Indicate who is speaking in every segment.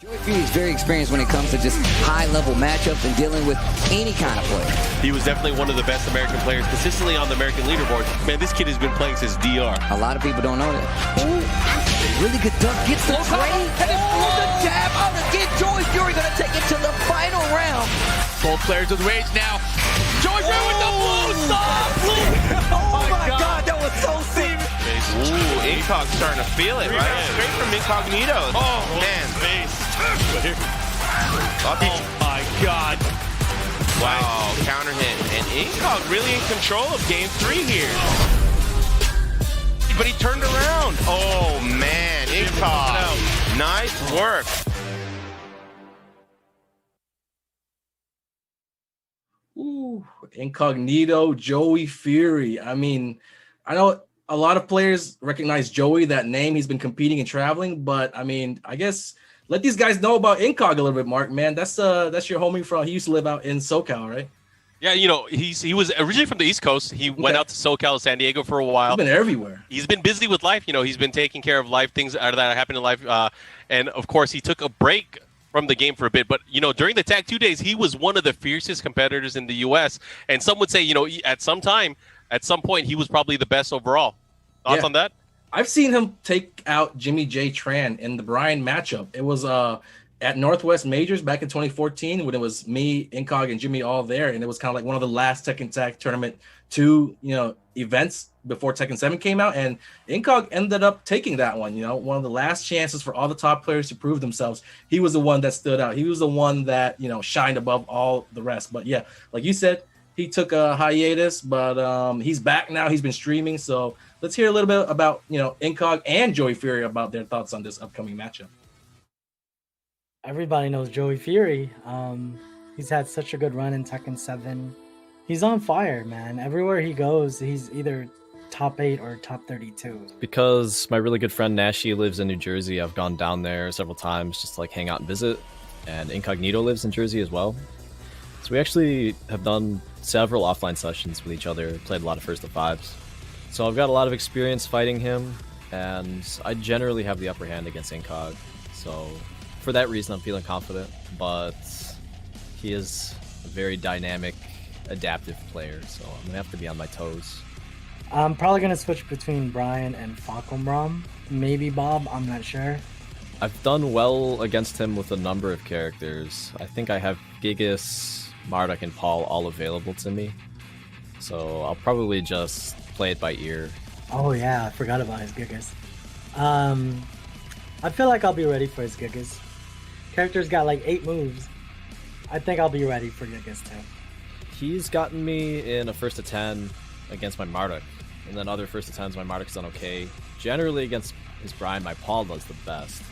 Speaker 1: Joey Fury is very experienced when it comes to just high-level matchups and dealing with any kind of player.
Speaker 2: He was definitely one of the best American players consistently on the American leaderboard. Man, this kid has been playing since DR.
Speaker 1: A lot of people don't know that. Ooh, really good dunk. Gets the trade.
Speaker 3: And then the jab out again. Joey Fury going to take it to the final round.
Speaker 4: Both players with rage now. Joey Fury with the blue stop.
Speaker 3: Oh my God, that was so sick.
Speaker 5: Ooh, Incog's starting to feel it, right? Straight from Inkognito.
Speaker 4: Oh,
Speaker 5: man.
Speaker 4: Face. Oh, my God.
Speaker 5: Wow, counter hit. And Incog really in control of game 3 here. But he turned around. Oh, man. Incog. Nice work.
Speaker 6: Ooh, Inkognito, Joey Fury. I mean, I know a lot of players recognize Joey, that name. He's been competing and traveling, but I mean, I guess let these guys know about Incog a little bit, Mark. Man, that's your homie from. He used to live out in SoCal, right?
Speaker 2: Yeah, you know, he was originally from the East Coast. He went out to SoCal, San Diego for a while.
Speaker 6: He's been everywhere.
Speaker 2: He's been busy with life. You know, he's been taking care of life, things that happen in life. And, of course, he took a break from the game for a bit. But, you know, during the Tag 2 days, he was one of the fiercest competitors in the U.S. And some would say, you know, at some point, he was probably the best overall. Thoughts on that?
Speaker 6: I've seen him take out Jimmy J. Tran in the Bryan matchup. It was at Northwest Majors back in 2014 when it was me, Incog, and Jimmy all there, and it was kind of like one of the last Tekken Tag Tournament 2, events before Tekken 7 came out, and Incog ended up taking that one. One of the last chances for all the top players to prove themselves. He was the one that stood out. He was the one that shined above all the rest. But yeah, like you said, he took a hiatus, but he's back now. He's been streaming, so let's hear a little bit about Incog and Joey Fury about their thoughts on this upcoming matchup.
Speaker 7: Everybody knows Joey Fury. He's had such a good run in Tekken 7. He's on fire, man. Everywhere he goes, he's either top 8 or top 32.
Speaker 8: Because my really good friend Nashi lives in New Jersey, I've gone down there several times just to like hang out and visit. And Inkognito lives in Jersey as well. So we actually have done several offline sessions with each other, played a lot of first to fives. So I've got a lot of experience fighting him, and I generally have the upper hand against Incog. So for that reason, I'm feeling confident, but he is a very dynamic, adaptive player, so I'm gonna have to be on my toes.
Speaker 7: I'm probably gonna switch between Bryan and Falkenbrom, maybe Bob, I'm not sure.
Speaker 8: I've done well against him with a number of characters. I think I have Gigas, Marduk, and Paul all available to me, so I'll probably just play it by ear.
Speaker 7: Oh yeah, I forgot about his Gigas. I feel like I'll be ready for his Gigas. Character's got like 8 moves. I think I'll be ready for Gigas too.
Speaker 8: He's gotten me in a first to 10 against my Marduk, and then other first to 10s my Marduk's done okay. Generally against his Bryan, my Paul does the best.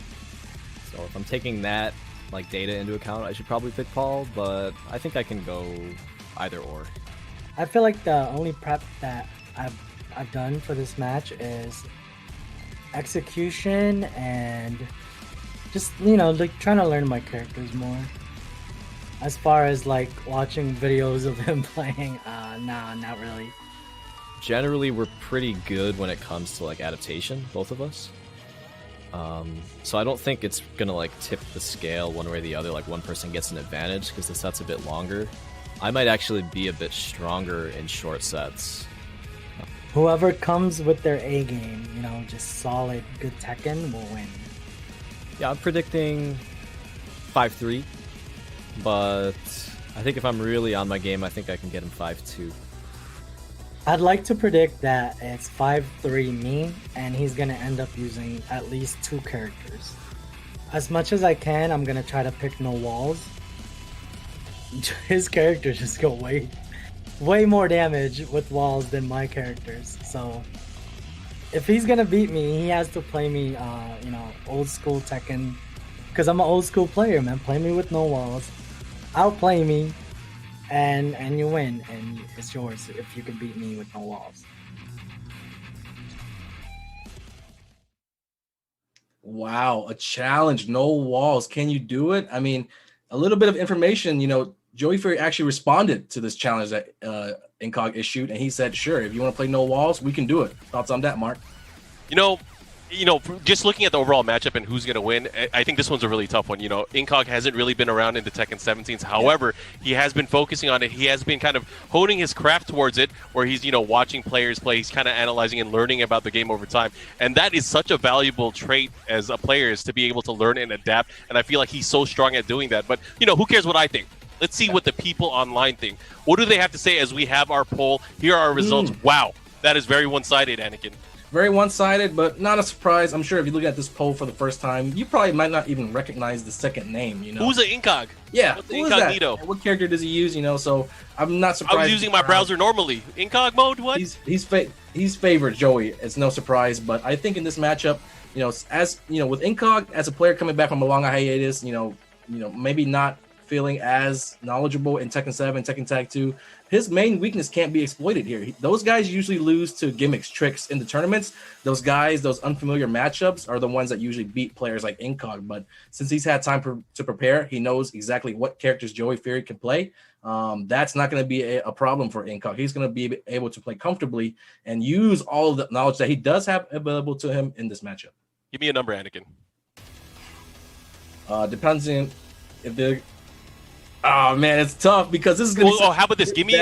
Speaker 8: So if I'm taking that like data into account, I should probably pick Paul, but I think I can go either or.
Speaker 7: I feel like the only prep that I've done for this match is execution and just like trying to learn my characters more. As far as like watching videos of him playing, nah, not really.
Speaker 8: Generally, we're pretty good when it comes to like adaptation, both of us. So I don't think it's gonna like tip the scale one way or the other, like one person gets an advantage because the set's a bit longer. I might actually be a bit stronger in short sets.
Speaker 7: Whoever comes with their A game, just solid, good Tekken will win.
Speaker 8: Yeah, I'm predicting 5-3, but I think if I'm really on my game, I think I can get him 5-2.
Speaker 7: I'd like to predict that it's 5-3 me, and he's going to end up using at least 2 characters. As much as I can, I'm going to try to pick no walls. His characters just go way more damage with walls than my characters. So if he's going to beat me, he has to play me, old school Tekken. Because I'm an old school player, man. Play me with no walls. Outplay me. And you win, and it's yours if you can beat me with no walls.
Speaker 6: Wow, a challenge, no walls. Can you do it? I mean, a little bit of information, Joey Fury actually responded to this challenge that Incog issued, and he said, sure, if you want to play no walls, we can do it. Thoughts on that, Mark?
Speaker 2: you know, just looking at the overall matchup and who's going to win, I think this one's a really tough one. You know, Inkog hasn't really been around in the Tekken 17s. However, he has been focusing on it. He has been kind of honing his craft towards it, where he's, you know, watching players play. He's kind of analyzing and learning about the game over time. And that is such a valuable trait as a player, is to be able to learn and adapt. And I feel like he's so strong at doing that. But, you know, who cares what I think? Let's see what the people online think. What do they have to say as we have our poll? Here are our results. Wow, that is very one-sided, Anakin.
Speaker 6: Very one-sided, but not a surprise. I'm sure if you look at this poll for the first time, you probably might not even recognize the second name, you know?
Speaker 2: Who's the Inkog?
Speaker 6: Yeah,
Speaker 2: what's the
Speaker 6: who is
Speaker 2: Inkognito?
Speaker 6: that? What character does he use, you know? So I'm not surprised.
Speaker 2: I was using my browser normally. Inkog mode, what?
Speaker 6: He's favored Joey. It's no surprise, but I think in this matchup, you know, as you know, with Inkog as a player coming back from a long hiatus, you know, maybe not feeling as knowledgeable in Tekken 7, Tekken Tag 2, his main weakness can't be exploited here. Those guys usually lose to gimmicks, tricks in the tournaments. Those guys, those unfamiliar matchups are the ones that usually beat players like Inkog. But since he's had time to prepare, he knows exactly what characters Joey Fury can play. That's not going to be a problem for Inkog. He's going to be able to play comfortably and use all of the knowledge that he does have available to him in this matchup.
Speaker 2: Give me a number, Anakin.
Speaker 6: Depends on if they're... Oh man, it's tough because this is going to be
Speaker 2: how about this? Give me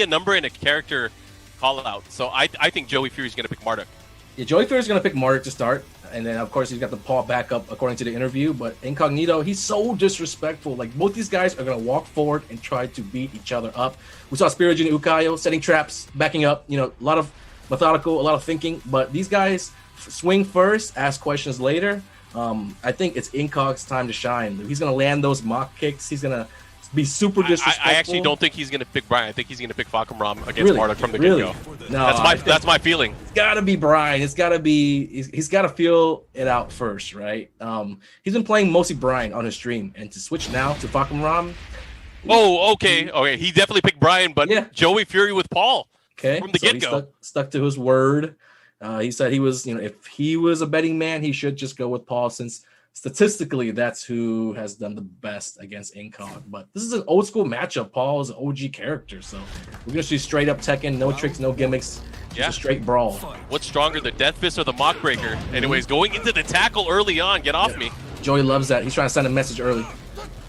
Speaker 2: a number and a character call out. So I think Joey Fury's going to pick Marduk.
Speaker 6: Yeah, Joey Fury's going to pick Marduk to start, and then of course he's got the Paul backup according to the interview. But Inkognito, he's so disrespectful. Like both these guys are going to walk forward and try to beat each other up. We saw Spirit and Ukayo setting traps, backing up. You know, a lot of methodical, a lot of thinking. But these guys swing first, ask questions later. I think it's Inkog's time to shine. He's going to land those mock kicks. He's going to be super disrespectful.
Speaker 2: I actually don't think he's going to pick Bryan. I think he's going to pick Falcon Ram against Marduk from the get-go.
Speaker 6: No,
Speaker 2: that's my feeling.
Speaker 6: It's got to be Bryan. It's got to be. He's got to feel it out first, right? He's been playing mostly Bryan on his stream, and to switch now to Falcon Ram.
Speaker 2: Oh, okay. He definitely picked Bryan, but yeah. Joey Fury with Paul.
Speaker 6: Okay,
Speaker 2: from the get-go.
Speaker 6: Stuck to his word. He said he was, if he was a betting man, he should just go with Paul, since statistically, that's who has done the best against Inkog. But this is an old school matchup. Paul is an OG character, so we're gonna see straight up Tekken, no tricks, no gimmicks, just a straight brawl.
Speaker 2: What's stronger, the Death Fist or the Mock Breaker? Anyways, going into the tackle early on, get off me.
Speaker 6: Joey loves that. He's trying to send a message early.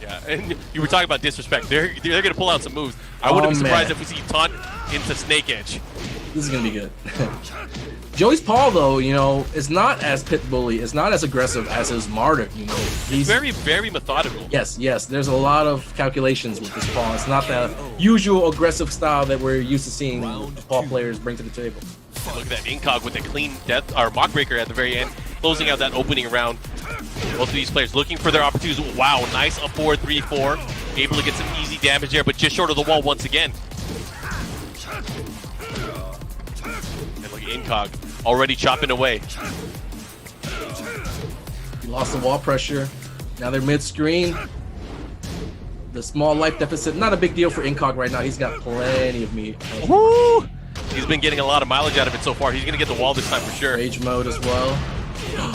Speaker 2: Yeah, and you were talking about disrespect. They're gonna pull out some moves. I wouldn't be surprised if we see taunt into Snake Edge.
Speaker 6: This is gonna be good. Joey's Paul, though, is not as pit bully. It's not as aggressive as his Marduk. He's
Speaker 2: very, very methodical.
Speaker 6: Yes. There's a lot of calculations with this Paul. It's not the usual aggressive style that we're used to seeing Paul players bring to the table.
Speaker 2: Look at that Inkog with a clean death or Mock Breaker at the very end, closing out that opening round. Both of these players looking for their opportunities. Wow, nice up 4-3-4. Able to get some easy damage there, but just short of the wall once again. And look at Inkog already chopping away.
Speaker 6: He lost the wall pressure. Now they're mid-screen. The small life deficit, not a big deal for Inkog right now. He's got plenty of meat.
Speaker 2: Woo! He's been getting a lot of mileage out of it so far. He's going to get the wall this time for sure.
Speaker 6: Rage mode as well.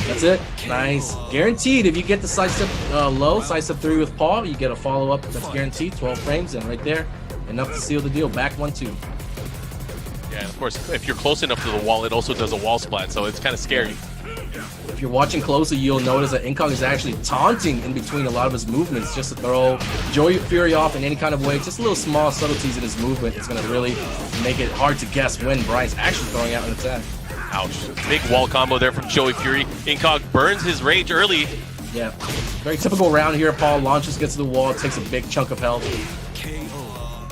Speaker 6: That's it. Nice. Guaranteed, if you get the sidestep low, sidestep 3 with Paul, you get a follow-up. That's guaranteed. 12 frames, and right there, enough to seal the deal. Back 1-2.
Speaker 2: Yeah, of course, if you're close enough to the wall, it also does a wall splat, so it's kind of scary.
Speaker 6: If you're watching closely, you'll notice that Inkog is actually taunting in between a lot of his movements just to throw Joey Fury off in any kind of way. Just little small subtleties in his movement is going to really make it hard to guess when Bryan's actually throwing out an attack.
Speaker 2: Ouch. Big wall combo there from Joey Fury. Inkog burns his rage early.
Speaker 6: Yeah. Very typical round here. Paul launches, gets to the wall, takes a big chunk of health.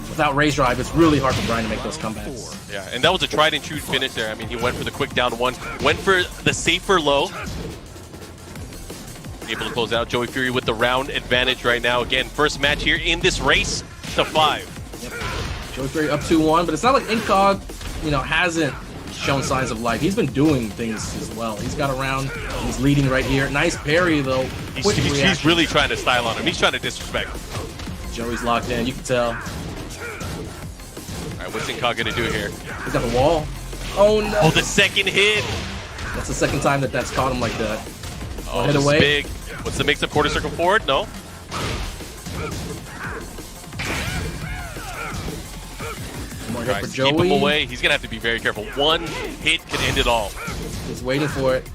Speaker 6: Without Rage Drive, it's really hard for Bryan to make those comebacks.
Speaker 2: Yeah, and that was a tried and true finish there. I mean, he went for the quick down one, went for the safer low. Able to close out Joey Fury with the round advantage right now. Again, first match here in this race to 5.
Speaker 6: Yep. Joey Fury up 2-1, but it's not like Inkog, hasn't shown signs of life. He's been doing things as well. He's got around. He's leading right here. Nice parry, though.
Speaker 2: He's really trying to style on him. He's trying to disrespect.
Speaker 6: Joey's locked in. You can tell.
Speaker 2: All right, what's Inkog going to do here?
Speaker 6: He's got the wall. Oh, no.
Speaker 2: Oh, the second hit.
Speaker 6: That's the second time that's caught him like that.
Speaker 2: Oh,
Speaker 6: hit away.
Speaker 2: Big. What's the mix-up quarter circle forward? No.
Speaker 6: More hit for
Speaker 2: Keep
Speaker 6: Joey.
Speaker 2: him away. He's going to have to be very careful. One hit can end it all.
Speaker 6: He's waiting for it.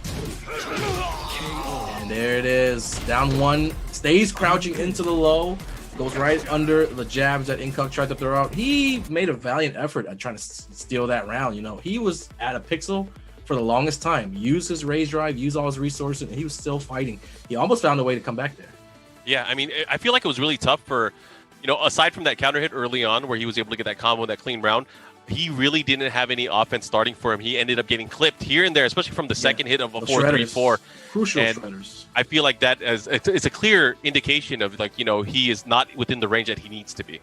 Speaker 6: there it is. Down one, stays crouching into the low, goes right under the jabs that Inkog tried to throw out. He made a valiant effort at trying to steal that round. You know, he was at a pixel for the longest time, used his raise drive, used all his resources, and he was still fighting. He almost found a way to come back there.
Speaker 2: Yeah, I mean, I feel like it was really tough for, you know, aside from that counter hit early on where he was able to get that combo, that clean round, he really didn't have any offense starting for him. He ended up getting clipped here and there, especially from the second hit of a 4-3-4.
Speaker 6: Crucial
Speaker 2: and
Speaker 6: shredders.
Speaker 2: I feel like that it's a clear indication of, like, you know, he is not within the range that he needs to be.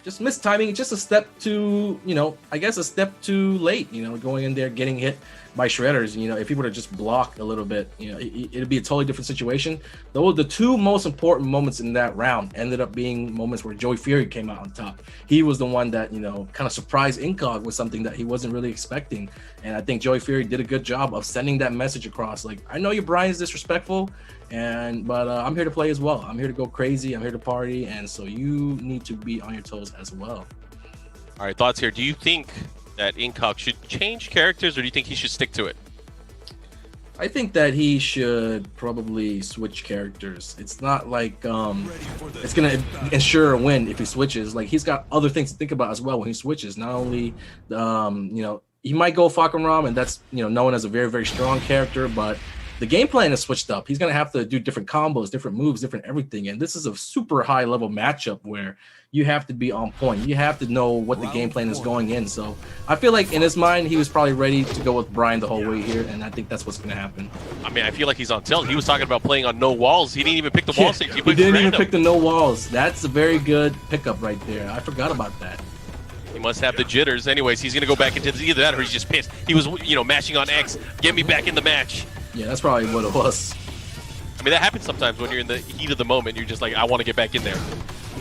Speaker 6: Just missed timing, just a step too, you know, I guess a step too late, you know, going in there, getting hit by shredders. You know, if he were to just block a little bit, you know, it'd be a totally different situation. Though the two most important moments in that round ended up being moments where Joey Fury came out on top. He was the one that, you know, kind of surprised Inkog with something that he wasn't really expecting. And I think Joey Fury did a good job of sending that message across. Like, I know your Bryan's disrespectful, but I'm here to play as well. I'm here to go crazy. I'm here to party. And so you need to be on your toes as well.
Speaker 2: All right, thoughts here. Do you think that Inkog should change characters, or do you think he should stick to it?
Speaker 6: I think that he should probably switch characters. It's not like it's gonna ensure a win if he switches. Like, he's got other things to think about as well when he switches. Not only you know, he might go Fakaram, and that's, you know, known as a very, very strong character, but the game plan is switched up. He's going to have to do different combos, different moves, different everything. And this is a super high level matchup where you have to be on point. You have to know what the game plan is going in. So I feel like in his mind, he was probably ready to go with Bryan the whole way here. And I think that's what's going to happen.
Speaker 2: I mean, I feel like he's on tilt. He was talking about playing on no walls. He didn't even pick the wall stage.
Speaker 6: He didn't even pick the no walls. That's a very good pickup right there. I forgot about that.
Speaker 2: He must have the jitters. Anyways, he's going to go back into either that or he's just pissed. He was, you know, mashing on X. Get me back in the match.
Speaker 6: Yeah, that's probably what it was.
Speaker 2: I mean, that happens sometimes when you're in the heat of the moment. You're just like, I want to get back in there.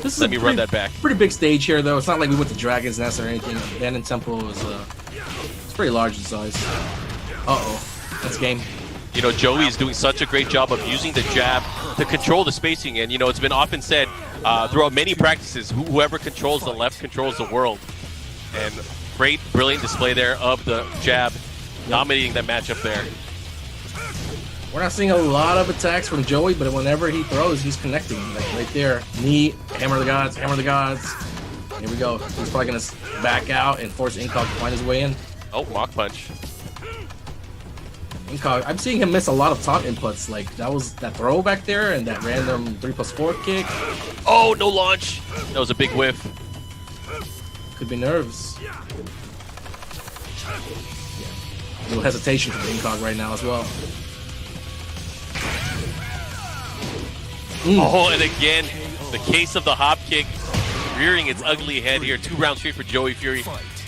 Speaker 2: Let me run that back.
Speaker 6: Pretty big stage here, though. It's not like we went to Dragon's Nest or anything. Abandoned Temple is it's pretty large in size. Uh-oh. That's game.
Speaker 2: You know, Joey is doing such a great job of using the jab to control the spacing. And, you know, it's been often said throughout many practices, whoever controls the left controls the world. And great, brilliant display there of the jab, dominating that matchup there.
Speaker 6: We're not seeing a lot of attacks from Joey, but whenever he throws, he's connecting. Like right there. Knee, hammer the gods, hammer the gods. Here we go. He's probably going to back out and force Inkog to find his way in.
Speaker 2: Oh, mock punch.
Speaker 6: Inkog, I'm seeing him miss a lot of top inputs. Like, that was that throw back there and that random 3+4 kick.
Speaker 2: Oh, no launch. That was a big whiff.
Speaker 6: Could be nerves. Yeah. A little hesitation from Inkog right now as well.
Speaker 2: Oh, and again, the case of the hop kick rearing its ugly head here. 2 rounds straight for Joey Fury.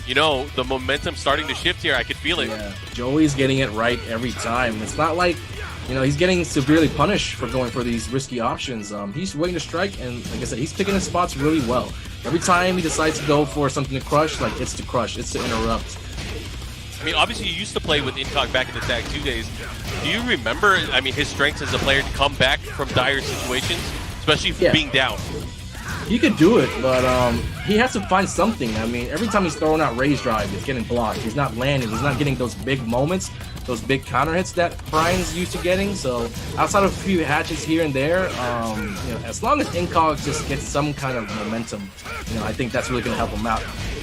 Speaker 2: You know, the momentum starting to shift here. I could feel it.
Speaker 6: Yeah, Joey's getting it right every time. It's not like, you know, he's getting severely punished for going for these risky options. He's waiting to strike, and like I said, he's picking his spots really well. Every time he decides to go for something to crush, like, it's to crush, it's to interrupt.
Speaker 2: I mean, obviously, you used to play with Inkog back in the Tag 2 days. Do you remember, I mean, his strengths as a player to come back from dire situations, especially being down?
Speaker 6: He could do it, but he has to find something. I mean, every time he's throwing out raise drive, he's getting blocked. He's not landing. He's not getting those big moments, those big counter hits that Bryan's used to getting. So outside of a few hatches here and there, you know, as long as Inkog just gets some kind of momentum, you know, I think that's really going to help him out.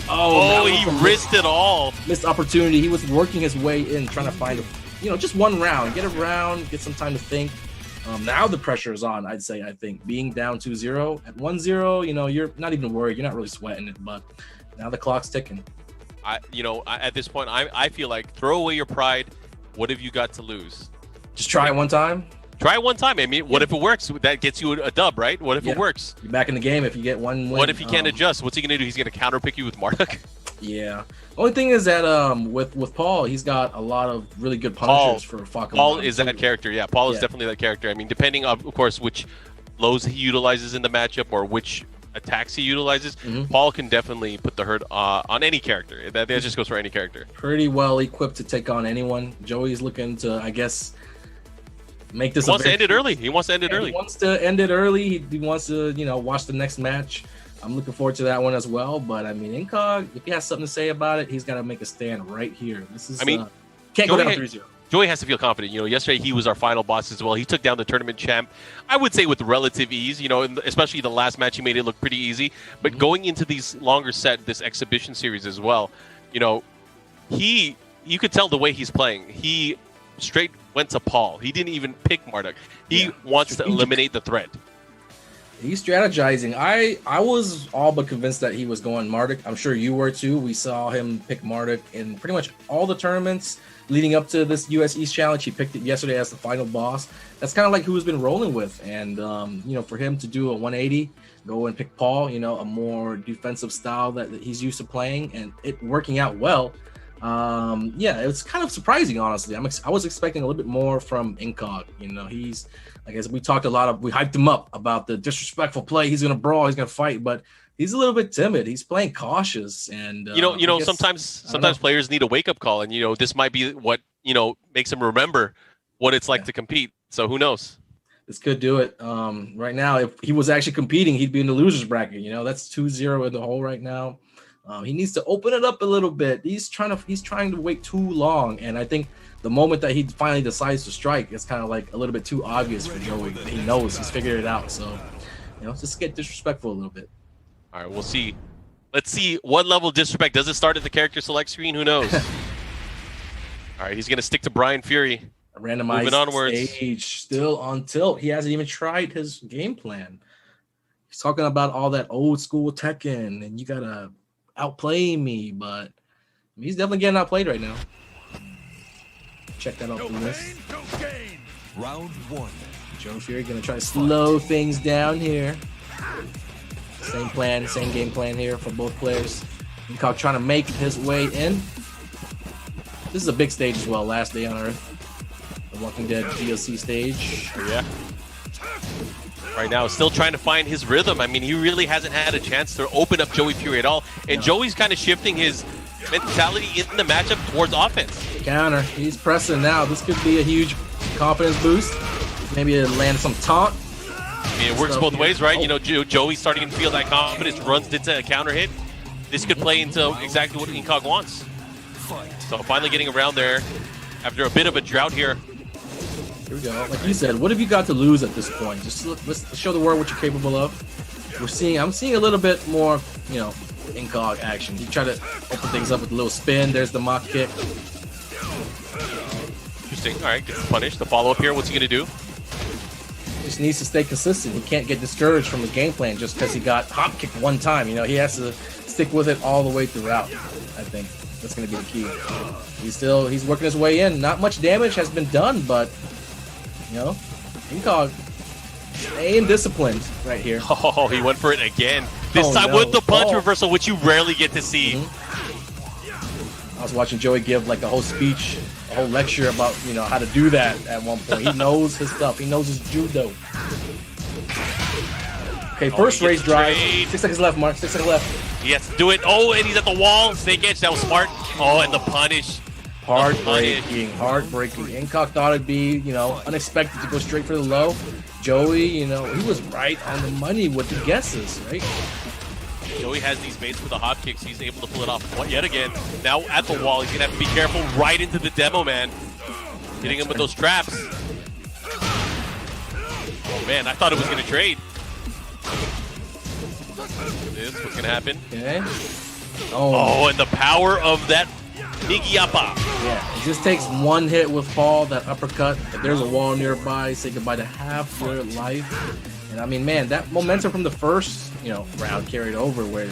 Speaker 2: Oh, he risked it all.
Speaker 6: Missed opportunity. He was working his way in, trying to find, you know, just one round. Get a round, get some time to think. Now the pressure is on, I'd say, I think. Being down 2-0, at 1-0, you know, you're not even worried. You're not really sweating it, but now the clock's ticking.
Speaker 2: At this point, I feel like throw away your pride. What have you got to lose?
Speaker 6: Just try it one time.
Speaker 2: Try it one time. I mean, what if it works? That gets you a dub, right? What if it works?
Speaker 6: You're back in the game if you get one win.
Speaker 2: What if he can't adjust? What's he going to do? He's going to counterpick you with Marduk?
Speaker 6: Yeah. Only thing is that with Paul, he's got a lot of really good punishers for Fakaram.
Speaker 2: Paul is that character. Yeah, Paul is definitely that character. I mean, depending on, of course, which lows he utilizes in the matchup or which attacks he utilizes, Paul can definitely put the hurt on any character. That just goes for any character.
Speaker 6: Pretty well equipped to take on anyone. Joey's looking to, I guess, make this.
Speaker 2: He wants to end it early. He wants to end it early.
Speaker 6: He wants to end it early. He wants to, you know, watch the next match. I'm looking forward to that one as well. But I mean, Inkog, if he has something to say about it, he's got to make a stand right here. This is,
Speaker 2: I mean,
Speaker 6: can't go down 3-0.
Speaker 2: Joey has to feel confident. You know, yesterday he was our final boss as well. He took down the tournament champ, I would say with relative ease, you know, especially the last match he made it look pretty easy. But going into these longer this exhibition series as well, you know, you could tell the way he's playing. He straight went to Paul. He didn't even pick Marduk. He wants to eliminate the threat.
Speaker 6: He's strategizing. I was all but convinced that he was going Marduk. I'm sure you were too. We saw him pick Marduk in pretty much all the tournaments leading up to this US East Challenge. He picked it yesterday as the final boss. That's kind of like who he's been rolling with. And, you know, for him to do a 180, go and pick Paul, you know, a more defensive style that he's used to playing and it working out well. Yeah, it was kind of surprising, honestly. I was expecting a little bit more from Inkog. You know, he's, I guess we talked we hyped him up about the disrespectful play. He's going to brawl, he's going to fight, but he's a little bit timid. He's playing cautious, and
Speaker 2: you know, sometimes players need a wake up call, and you know, this might be what, you know, makes him remember what it's like to compete. So who knows?
Speaker 6: This could do it. Right now, if he was actually competing, he'd be in the losers bracket. You know, that's 2-0 in the hole right now. He needs to open it up a little bit. He's trying to wait too long, and I think the moment that he finally decides to strike, it's kind of like a little bit too obvious for Joey. He knows he's figured it out. So, you know, just get disrespectful a little bit.
Speaker 2: All right, we'll see. Let's see what level of disrespect. Does it start at the character select screen? Who knows? All right, he's going to stick to Bryan Fury.
Speaker 6: A randomized
Speaker 2: moving onwards.
Speaker 6: stage, still on tilt. He hasn't even tried his game plan. He's talking about all that old school Tekken, and you got to outplay me, but he's definitely getting outplayed right now. Check that out from this.
Speaker 9: Round 1.
Speaker 6: Joe Fury going to try to slow things down here. Same plan, same game plan here for both players. Inkog trying to make his way in. This is a big stage as well, last day on Earth. The Walking Dead DLC stage.
Speaker 2: Yeah. Right now, still trying to find his rhythm. I mean, he really hasn't had a chance to open up Joey Fury at all. And Joey's kind of shifting his mentality in the matchup towards offense.
Speaker 6: Counter. He's pressing now. This could be a huge confidence boost. Maybe land some taunt.
Speaker 2: I mean, it works both ways, right? You know, Joey's starting to feel that confidence, runs into a counter hit. This could play into exactly what Inkog wants. So finally getting around there after a bit of a drought here.
Speaker 6: Here we go. Like you said, what have you got to lose at this point? Just let's show the world what you're capable of. I'm seeing a little bit more, you know, Inkog action. He tried to open things up with a little spin. There's the mock kick.
Speaker 2: Interesting. All right, gets punished. The follow-up here, what's he going to do?
Speaker 6: Just needs to stay consistent. He can't get discouraged from the game plan just because he got hop kicked one time. You know, he has to stick with it all the way throughout. I think that's going to be the key. He's working his way in. Not much damage has been done, but you know, Inkog staying disciplined right here.
Speaker 2: Oh, he went for it again. This time with the punch reversal, which you rarely get to see.
Speaker 6: I was watching Joey give like a whole speech, a whole lecture about, you know, how to do that at one point. He knows his stuff. He knows his judo. Okay, first raise drive. 6 seconds left, Mark. 6 seconds left.
Speaker 2: He has to do it. Oh, and he's at the wall. Snake edge. That was smart. Oh, and the punish.
Speaker 6: Heartbreaking. Inkog thought it'd be, you know, unexpected to go straight for the low. Joey, you know, he was right on the money with the guesses, right?
Speaker 2: Joey has these baits for the hop kicks. He's able to pull it off yet again. Now at the wall, he's going to have to be careful right into the demo, man. Hitting him with those traps. Oh, man, I thought it was going to trade. This what's going to happen.
Speaker 6: Okay.
Speaker 2: Oh, and the power of that Nigiapa.
Speaker 6: Yeah, it just takes one hit with Paul, that uppercut. If there's a wall nearby, say goodbye to half your life. And I mean, man, that momentum from the first, you know, round carried over where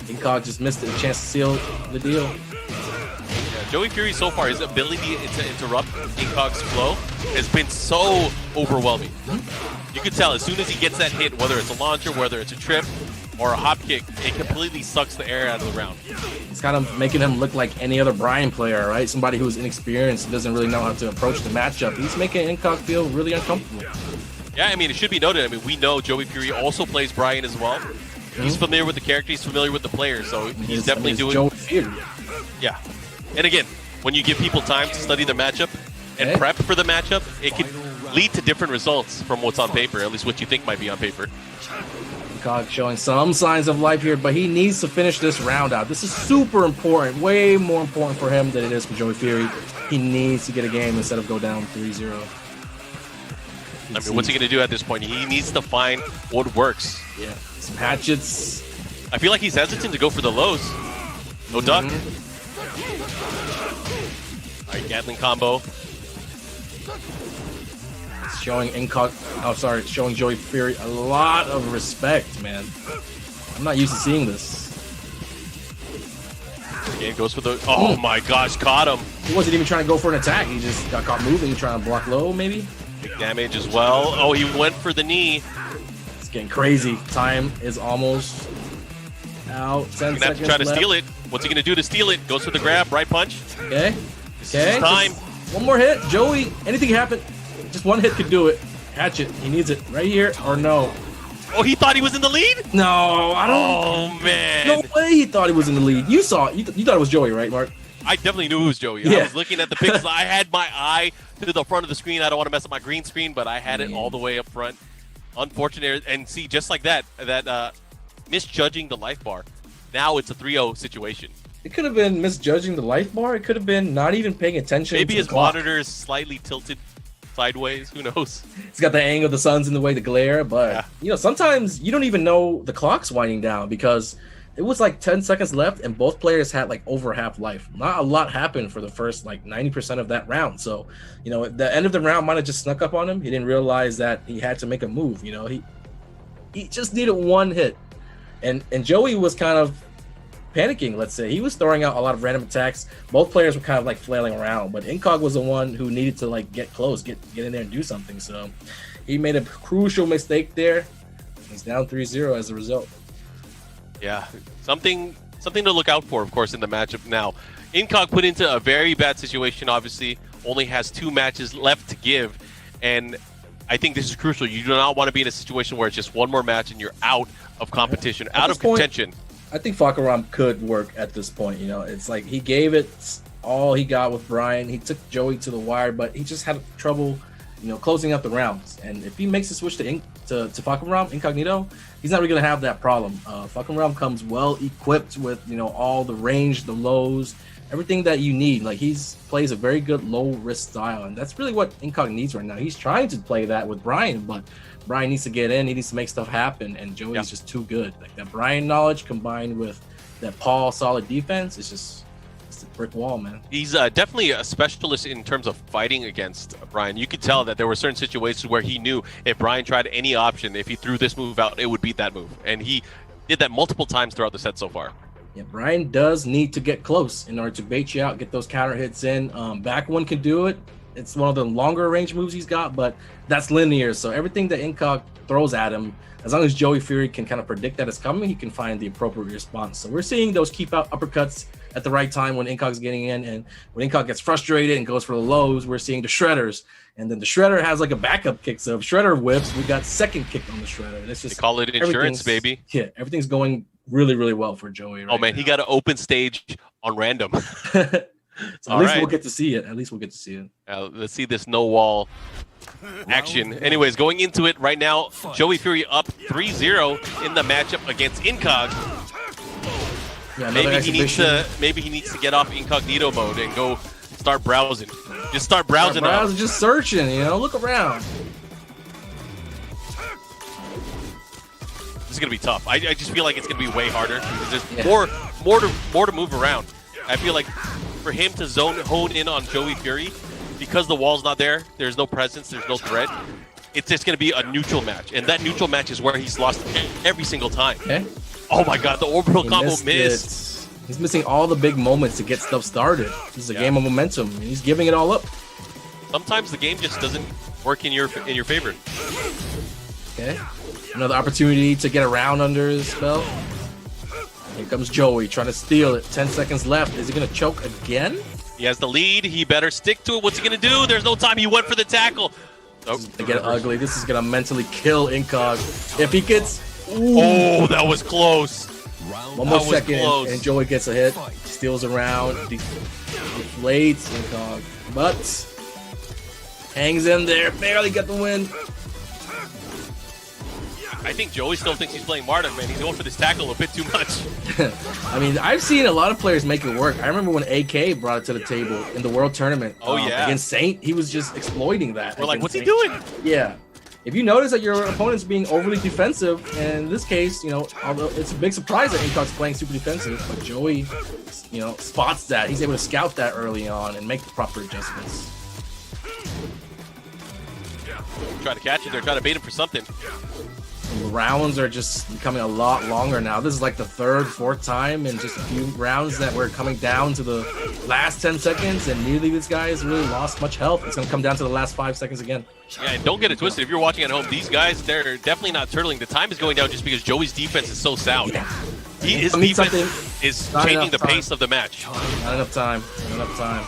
Speaker 6: Inkog just missed a chance to seal the deal.
Speaker 2: Yeah, Joey Fury so far, his ability to interrupt Inkog's flow has been so overwhelming. You can tell as soon as he gets that hit, whether it's a launcher, whether it's a trip, or a hop kick, it completely sucks the air out of the round.
Speaker 6: It's kind of making him look like any other Bryan player, right? Somebody who's inexperienced and doesn't really know how to approach the matchup. He's making Inkog feel really uncomfortable.
Speaker 2: Yeah, I mean, it should be noted. I mean, we know Joey Fury also plays Bryan as well. He's familiar with the character. He's familiar with the player. So he's definitely doing...
Speaker 6: Joey Fury.
Speaker 2: Yeah. And again, when you give people time to study the matchup and prep for the matchup, it can lead to different results from what's on paper, at least what you think might be on paper.
Speaker 6: Incog showing some signs of life here, but he needs to finish this round out. This is super important, way more important for him than it is for Joey Fury. He needs to get a game instead of go down 3-0.
Speaker 2: I mean, what's he going to do at this point? He needs to find what works.
Speaker 6: Yeah, some hatchets.
Speaker 2: I feel like he's hesitant to go for the lows. No duck. All right, Gatling combo.
Speaker 6: Showing showing Joey Fury a lot of respect, man. I'm not used to seeing this.
Speaker 2: Again, goes for the... Oh my gosh, caught him.
Speaker 6: He wasn't even trying to go for an attack. He just got caught moving, trying to block low, maybe.
Speaker 2: Big damage as well. Oh, he went for the knee.
Speaker 6: It's getting crazy. Time is almost out. 10
Speaker 2: He's gonna have
Speaker 6: seconds
Speaker 2: to try to
Speaker 6: left.
Speaker 2: steal it. What's he gonna do to steal it? Goes for the grab, right punch.
Speaker 6: Okay. Okay.
Speaker 2: Time.
Speaker 6: Just one more hit. Joey, anything can happen. Just one hit could do it. Hatchet. He needs it right here or no.
Speaker 2: Oh, he thought he was in the lead?
Speaker 6: No, I don't.
Speaker 2: Oh, man.
Speaker 6: No way he thought he was in the lead. You saw it. You thought it was Joey, right, Mark?
Speaker 2: I definitely knew it was Joey.
Speaker 6: Yeah.
Speaker 2: I was looking at the pixels. I had my eye to the front of the screen. I don't want to mess up my green screen, but I had it all the way up front. Unfortunate. And see, just like that, misjudging the life bar. Now it's a 3-0 situation.
Speaker 6: It could have been misjudging the life bar. It could have been not even paying attention.
Speaker 2: Maybe
Speaker 6: to
Speaker 2: his
Speaker 6: the clock.
Speaker 2: monitor is slightly tilted sideways. Who knows?
Speaker 6: It's got the angle, the sun's in the way, the glare. But, you know, sometimes you don't even know the clock's winding down because it was like 10 seconds left and both players had like over half life. Not a lot happened for the first like 90% of that round. So, you know, the end of the round might have just snuck up on him. He didn't realize that he had to make a move. You know, he just needed one hit. And Joey was kind of panicking, let's say. He was throwing out a lot of random attacks. Both players were kind of like flailing around, but Incog was the one who needed to like get close, get in there and do something. So he made a crucial mistake there. He's down 3-0 as a result.
Speaker 2: Yeah, something to look out for, of course, in the matchup now. Incog put into a very bad situation, obviously. Only has 2 matches left to give, and I think this is crucial. You do not want to be in a situation where it's just one more match and you're out of competition, out of contention.
Speaker 6: I think Fakaram could work at this point. You know, it's like he gave it all he got with Bryan. He took Joey to the wire, but he just had trouble, you know, closing out the rounds. And if he makes a switch to Fakaram, Inkognito, he's not really going to have that problem. Fakaram comes well equipped with, you know, all the range, the lows, everything that you need. Like plays a very good low risk style, and that's really what Incog needs right now. He's trying to play that with Bryan, but Bryan needs to get in. He needs to make stuff happen, and Joey's just too good. Like that Bryan knowledge combined with that Paul solid defense, it's a brick wall, man.
Speaker 2: He's definitely a specialist in terms of fighting against Bryan. You could tell that there were certain situations where he knew if Bryan tried any option, if he threw this move out, it would beat that move, and he did that multiple times throughout the set so far.
Speaker 6: Yeah, Bryan does need to get close in order to bait you out, get those counter hits in. Back one can do it. It's one of the longer range moves he's got, but that's linear. So everything that Incog throws at him, as long as Joey Fury can kind of predict that it's coming, he can find the appropriate response. So we're seeing those keep out uppercuts at the right time when Incog's getting in. And when Incog gets frustrated and goes for the lows, we're seeing the shredders. And then the shredder has like a backup kick. So if shredder whips, we got second kick on the shredder. And it's just,
Speaker 2: they call it insurance, baby.
Speaker 6: Yeah, everything's going really, really well for Joey. Right
Speaker 2: oh, man,
Speaker 6: now.
Speaker 2: he got an open stage on random.
Speaker 6: So at least we'll get to see it. At least we'll get to see it.
Speaker 2: Let's see this no wall action. Anyways, going into it right now, Joey Fury up 3-0 in the matchup against Incog.
Speaker 6: Yeah,
Speaker 2: maybe he needs to get off Incognito mode and go start browsing. Just start browsing.
Speaker 6: Just searching, you know, look around.
Speaker 2: This is gonna be tough. I just feel like it's gonna be way harder because there's more to move around. I feel like for him to hone in on Joey Fury, because the wall's not there, there's no presence, there's no threat. It's just going to be a neutral match, and that neutral match is where he's lost every single time.
Speaker 6: Okay.
Speaker 2: Oh my God, the orbital combo missed.
Speaker 6: He's missing all the big moments to get stuff started. This is a game of momentum, and he's giving it all up.
Speaker 2: Sometimes the game just doesn't work in your favor.
Speaker 6: Okay. Another opportunity to get around under his spell. Here comes Joey trying to steal it. 10 seconds left. Is he going to choke again?
Speaker 2: He has the lead. He better stick to it. What's he going to do? There's no time. He went for the tackle.
Speaker 6: Nope. This is going to get ugly. This is going to mentally kill Incog. If he gets... Ooh.
Speaker 2: Oh, that was close.
Speaker 6: One more second and Joey gets a hit. Steals around. Deflates Incog. But hangs in there. Barely got the win.
Speaker 2: I think Joey still thinks he's playing Marta, man. He's going for this tackle a bit too much.
Speaker 6: I mean, I've seen a lot of players make it work. I remember when AK brought it to the table in the World Tournament. Against Saint, he was just exploiting that.
Speaker 2: We're like, what's
Speaker 6: Saint.
Speaker 2: he doing?
Speaker 6: Yeah. If you notice that your opponent's being overly defensive, and in this case, you know, although it's a big surprise that Inkog's playing super defensive, but Joey, you know, spots that. He's able to scout that early on and make the proper adjustments.
Speaker 2: Try to catch it. They're trying to bait him for something.
Speaker 6: The rounds are just becoming a lot longer now. This is like the third, fourth time in just a few rounds that we're coming down to the last 10 seconds, and nearly this guy has really lost much health. It's going to come down to the last 5 seconds again.
Speaker 2: Yeah, and don't get it twisted. If you're watching at home, these guys, they're definitely not turtling. The time is going down just because Joey's defense is so sound.
Speaker 6: Yeah.
Speaker 2: His defense is changing the pace of the match.
Speaker 6: Not enough time. Not enough time.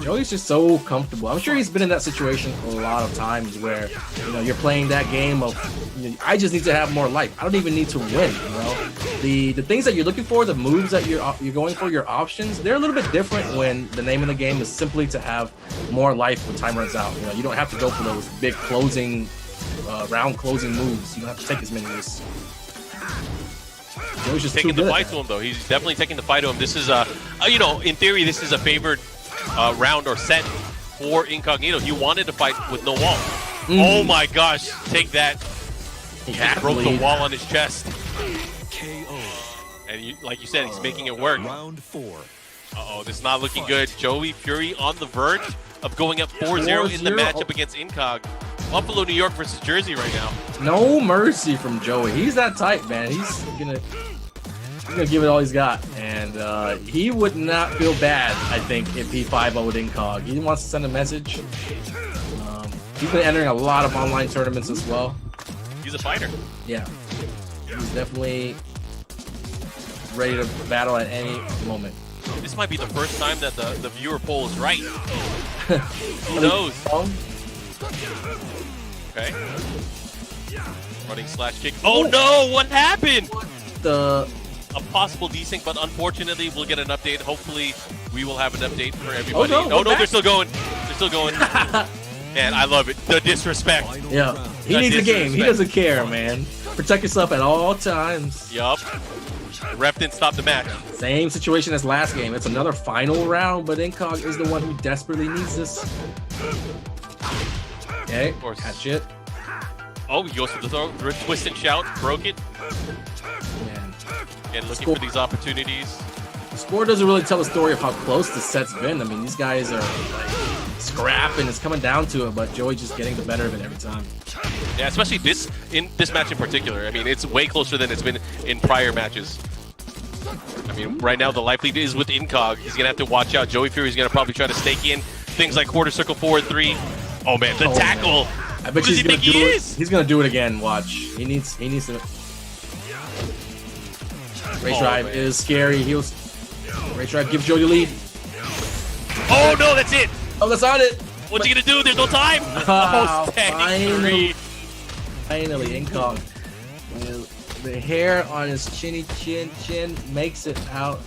Speaker 6: Joey's just so comfortable. I'm sure he's been in that situation a lot of times where, you know, you're playing that game of, you know, I just need to have more life. I don't even need to win, you know. The things that you're looking for, the moves that you're going for, your options, they're a little bit different when the name of the game is simply to have more life when time runs out. You know, you don't have to go for those big closing, round closing moves. You don't have to take as many risks. Joey's just
Speaker 2: taking the fight to him, though. He's definitely taking the fight to him. This is you know, in theory, this is a favored round or set for Inkognito. He wanted to fight with no wall. Oh my gosh, take that. He just broke the wall on his chest.
Speaker 9: KO.
Speaker 2: And like you said, he's making it work.
Speaker 9: Round 4.
Speaker 2: Uh-oh, this is not looking good. Joey Fury on the verge of going up 4-0 in the matchup against Inkog. Buffalo, New York versus Jersey right now.
Speaker 6: No mercy from Joey. He's that type, man. He's gonna give it all he's got, and he would not feel bad, I think, if he 5-0'd Inkog. He wants to send a message. He's been entering a lot of online tournaments as well.
Speaker 2: He's a fighter.
Speaker 6: Yeah, he's definitely ready to battle at any moment.
Speaker 2: This might be the first time that the viewer poll is right. Who knows? Okay. Running slash kick. Oh no! What happened? A possible desync, but unfortunately, we'll get an update. Hopefully, we will have an update for everybody.
Speaker 6: Oh, no,
Speaker 2: they're still going. They're still going. Man, I love it. The disrespect.
Speaker 6: Yeah, he needs a game. He doesn't care, man. Protect yourself at all times.
Speaker 2: Yup. The ref didn't stop the match.
Speaker 6: Same situation as last game. It's another final round, but Inkog is the one who desperately needs this. Okay,
Speaker 2: of course.
Speaker 6: Catch it.
Speaker 2: Oh, he goes for the throw. Twist and shout. Broke it.
Speaker 6: Man.
Speaker 2: And looking for these opportunities.
Speaker 6: The score doesn't really tell the story of how close the set's been. I mean, these guys are like scrapping. It's coming down to it, but Joey just getting the better of it every time.
Speaker 2: Yeah, especially this match in particular. I mean, it's way closer than it's been in prior matches. I mean, right now the life lead is with Inkog. He's gonna have to watch out. Joey Fury's gonna probably try to stake in things like quarter circle forward 3. Oh man, the tackle.
Speaker 6: Man. I bet
Speaker 2: Who does he think he is?
Speaker 6: He's gonna do it again. Watch. He needs to. Race drive is scary. Race drive gives Joey the lead.
Speaker 2: Oh no, that's it.
Speaker 6: Oh, that's on it.
Speaker 2: What's he gonna do? There's no time.
Speaker 6: Oh,
Speaker 2: finally.
Speaker 6: Finally, Inkog. The hair on his chin makes it out.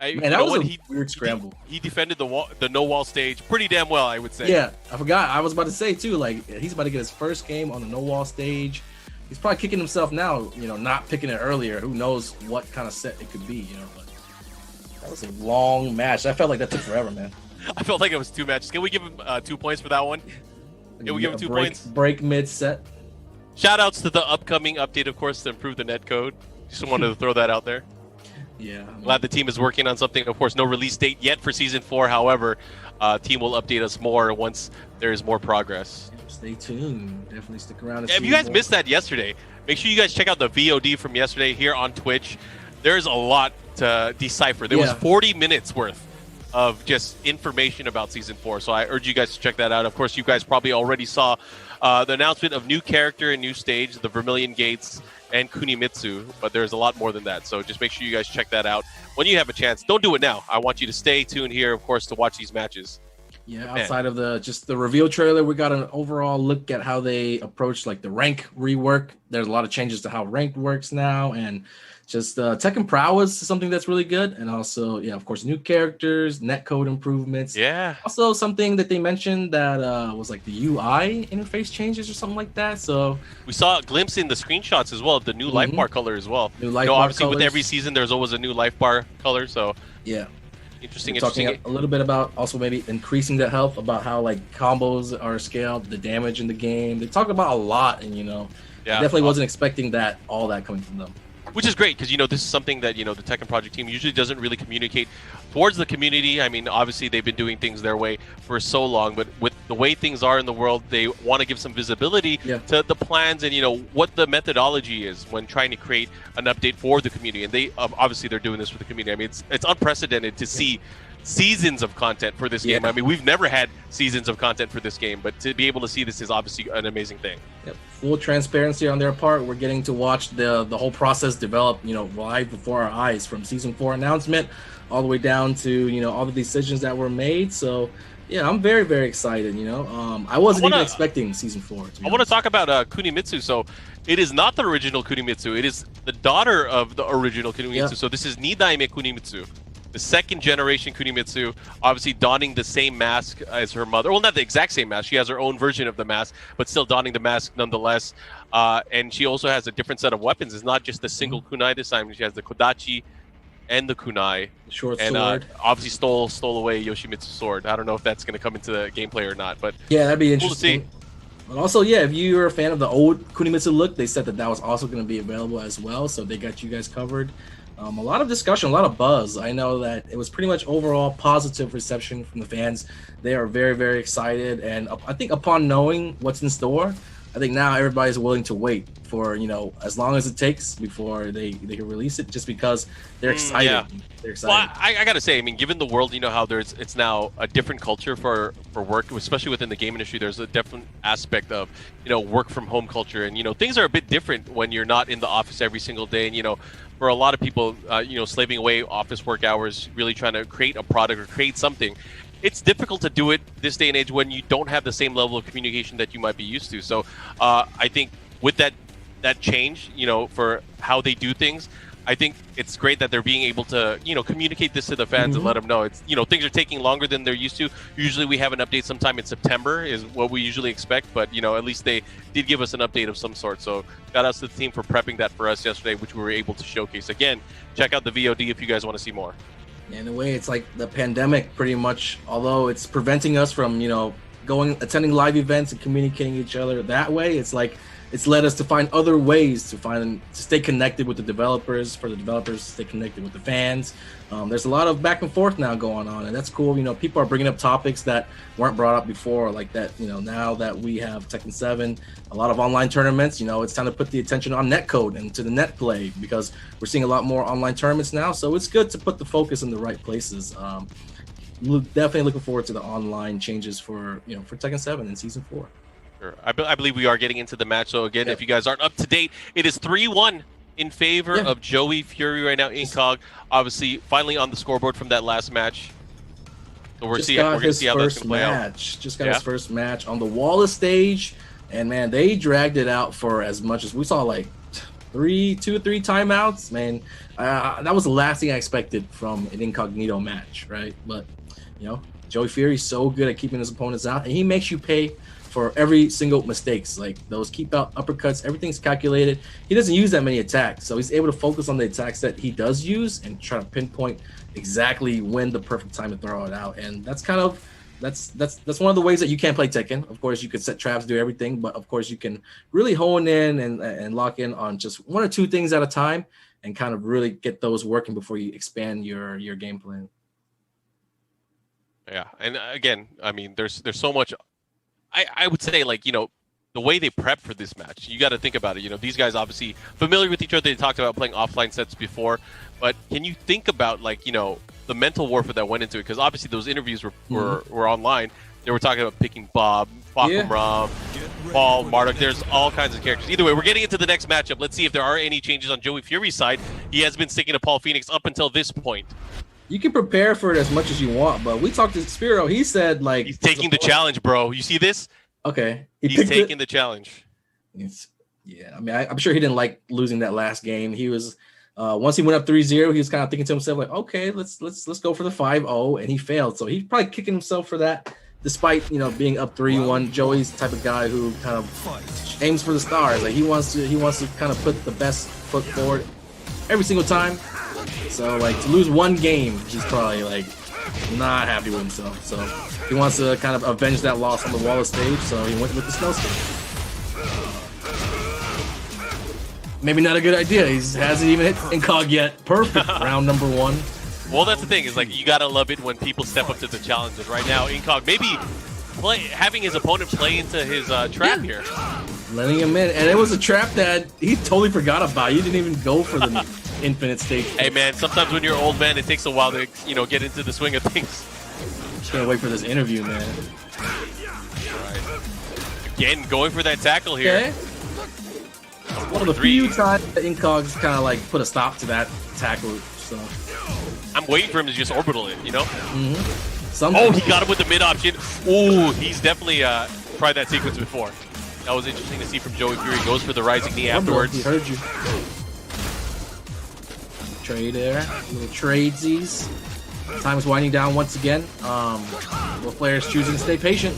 Speaker 6: Man, that was a weird scramble.
Speaker 2: He defended the no wall stage pretty damn well, I would say.
Speaker 6: Yeah, I forgot. I was about to say too. Like, he's about to get his first game on the no wall stage. He's probably kicking himself now. You know, not picking it earlier. Who knows what kind of set it could be? You know, but that was a long match. I felt like that took forever, man.
Speaker 2: I felt like it was 2 matches. Can we give him 2 points for that one? Can we give him 2 points?
Speaker 6: Break mid set.
Speaker 2: Shout outs to the upcoming update, of course, to improve the netcode. Just wanted to throw that out there.
Speaker 6: Yeah.
Speaker 2: Glad the team is working on something. Of course, no release date yet for Season 4. However, team will update us more once there is more progress.
Speaker 6: Stay tuned. Definitely stick around.
Speaker 2: If you guys missed that yesterday, make sure you guys check out the VOD from yesterday here on Twitch. There's a lot to decipher. There was 40 minutes worth of just information about Season 4. So I urge you guys to check that out. Of course, you guys probably already saw the announcement of new character and new stage, the Vermilion Gates and Kunimitsu, but there's a lot more than that. So just make sure you guys check that out when you have a chance. Don't do it now. I want you to stay tuned here, of course, to watch these matches.
Speaker 6: Yeah, outside of the reveal trailer, we got an overall look at how they approach like the rank rework. There's a lot of changes to how ranked works now, and just tech and prowess is something that's really good, and also of course new characters, netcode improvements.
Speaker 2: Yeah.
Speaker 6: Also something that they mentioned that was like the UI interface changes or something like that. So
Speaker 2: we saw a glimpse in the screenshots as well, the new life bar color as well.
Speaker 6: New life bar
Speaker 2: obviously
Speaker 6: colors.
Speaker 2: with every season there's always a new life bar color, so
Speaker 6: yeah.
Speaker 2: Interesting.
Speaker 6: Talking a little bit about also maybe increasing the health, about how like combos are scaled, the damage in the game. They talked about a lot, and I definitely wasn't expecting all that coming from them.
Speaker 2: Which is great because this is something that the Tekken Project team usually doesn't really communicate towards the community. I mean, obviously they've been doing things their way for so long, but with the way things are in the world, they want to give some visibility to the plans and what the methodology is when trying to create an update for the community. And they obviously they're doing this for the community. I mean, it's unprecedented to see seasons of content for this game. I mean, we've never had seasons of content for this game, but to be able to see this is obviously an amazing thing.
Speaker 6: Full transparency on their part. We're getting to watch the whole process develop, live before our eyes, from season 4 announcement all the way down to all the decisions that were made. So yeah, I'm very, very excited. I wasn't even expecting season 4.
Speaker 2: I want to talk about Kunimitsu. So it is not the original Kunimitsu. It is the daughter of the original Kunimitsu. So this is Nidaime Kunimitsu, the second generation Kunimitsu, obviously donning the same mask as her mother. Well, not the exact same mask. She has her own version of the mask, but still donning the mask nonetheless. And she also has a different set of weapons. It's not just the single kunai this time. She has the kodachi and the kunai.
Speaker 6: Short
Speaker 2: and,
Speaker 6: sword.
Speaker 2: Obviously stole away Yoshimitsu's sword. I don't know if that's going to come into the gameplay or not, but
Speaker 6: yeah, that'd be
Speaker 2: cool
Speaker 6: interesting.
Speaker 2: To see.
Speaker 6: But also, if you're a fan of the old Kunimitsu look, they said that was also going to be available as well. So they got you guys covered. A lot of discussion, a lot of buzz. I know that it was pretty much overall positive reception from the fans. They are very, very excited. And I think upon knowing what's in store, I think now everybody's willing to wait for, as long as it takes before they can release it, just because they're excited.
Speaker 2: Yeah.
Speaker 6: They're excited.
Speaker 2: Well, I got to say, I mean, given the world, how it's now a different culture for work, especially within the game industry. There's a different aspect of, work from home culture. And, things are a bit different when you're not in the office every single day. And, for a lot of people, slaving away office work hours, really trying to create a product or create something, it's difficult to do it this day and age when you don't have the same level of communication that you might be used to. So I think with that change, for how they do things, I think it's great that they're being able to, communicate this to the fans and let them know it's, things are taking longer than they're used to. Usually we have an update sometime in September is what we usually expect, but, at least they did give us an update of some sort. So shout out to the team for prepping that for us yesterday, which we were able to showcase. Again, check out the VOD if you guys want to see more.
Speaker 6: In a way, it's like the pandemic pretty much, although it's preventing us from, attending live events and communicating each other that way, it's like it's led us to find other ways to stay connected with the developers, for the developers to stay connected with the fans. There's a lot of back and forth now going on, and that's cool. People are bringing up topics that weren't brought up before, like that. Now that we have Tekken 7, a lot of online tournaments. It's time to put the attention on netcode and to the net play, because we're seeing a lot more online tournaments now. So it's good to put the focus in the right places. Definitely looking forward to the online changes for Tekken 7 in season 4.
Speaker 2: Sure. I believe we are getting into the match. So again, if you guys aren't up to date, it is 3-1 in favor of Joey Fury right now. Incog, obviously, finally on the scoreboard from that last match. So we're going to see how that's going to play out.
Speaker 6: Just got his first match on the Wallace stage, and man, they dragged it out for as much as we saw, like 2 or 3 timeouts. Man, that was the last thing I expected from an Incognito match, right? But Joey Fury's so good at keeping his opponents out, and he makes you pay for every single mistakes, like those keep out uppercuts. Everything's calculated. He doesn't use that many attacks, so he's able to focus on the attacks that he does use and try to pinpoint exactly when the perfect time to throw it out. And that's one of the ways that you can play Tekken. Of course, you could set traps, do everything, but of course you can really hone in and lock in on just 1 or 2 things at a time and kind of really get those working before you expand your game plan.
Speaker 2: Yeah, and again, I mean, there's so much. I would say, like, the way they prep for this match, you got to think about it. These guys obviously familiar with each other. They talked about playing offline sets before, but can you think about, like, the mental warfare that went into it? Because obviously those interviews were online. They were talking about picking Bob, Bakumram, Paul, Marduk. There's all kinds of characters. Either way, we're getting into the next matchup. Let's see if there are any changes on Joey Fury's side. He has been sticking to Paul Phoenix up until this point.
Speaker 6: You can prepare for it as much as you want, but we talked to Spiro. He said, like,
Speaker 2: he's taking the challenge, bro. You see this?
Speaker 6: Okay,
Speaker 2: he's taking the challenge.
Speaker 6: I mean, I'm sure he didn't like losing that last game. He was Once he went up 3-0, he was kind of thinking to himself like, okay, let's go for the 5-0, and he failed. So he's probably kicking himself for that, despite being up 3-1. Joey's the type of guy who kind of aims for the stars. Like he wants to kind of put the best foot forward every single time. So like to lose one game, he's probably like not happy with himself. So he wants to kind of avenge that loss on the Wallace stage. So he went with the snow stage. Maybe not a good idea. He hasn't even hit Incog yet. Perfect. Round number 1.
Speaker 2: Well, that's the thing, is like you gotta love it when people step up to the challenges. Right now, Incog maybe having his opponent play into his trap here.
Speaker 6: Letting him in. And it was a trap that he totally forgot about. He didn't even go for the infinite stage.
Speaker 2: Hey man, sometimes when you're an old man, it takes a while to get into the swing of things.
Speaker 6: Can't wait for this interview, man.
Speaker 2: Right. Again, going for that tackle here.
Speaker 6: Okay. One of the few times that Incog's kind of like put a stop to that tackle. So
Speaker 2: I'm waiting for him to just orbital it,
Speaker 6: Sometimes.
Speaker 2: Oh, he got him with the mid option. Oh, he's definitely tried that sequence before. That was interesting to see from Joey Fury. Goes for the rising knee afterwards.
Speaker 6: He heard you. Trade there. Little tradesies. Time is winding down once again. Both players choosing to stay patient.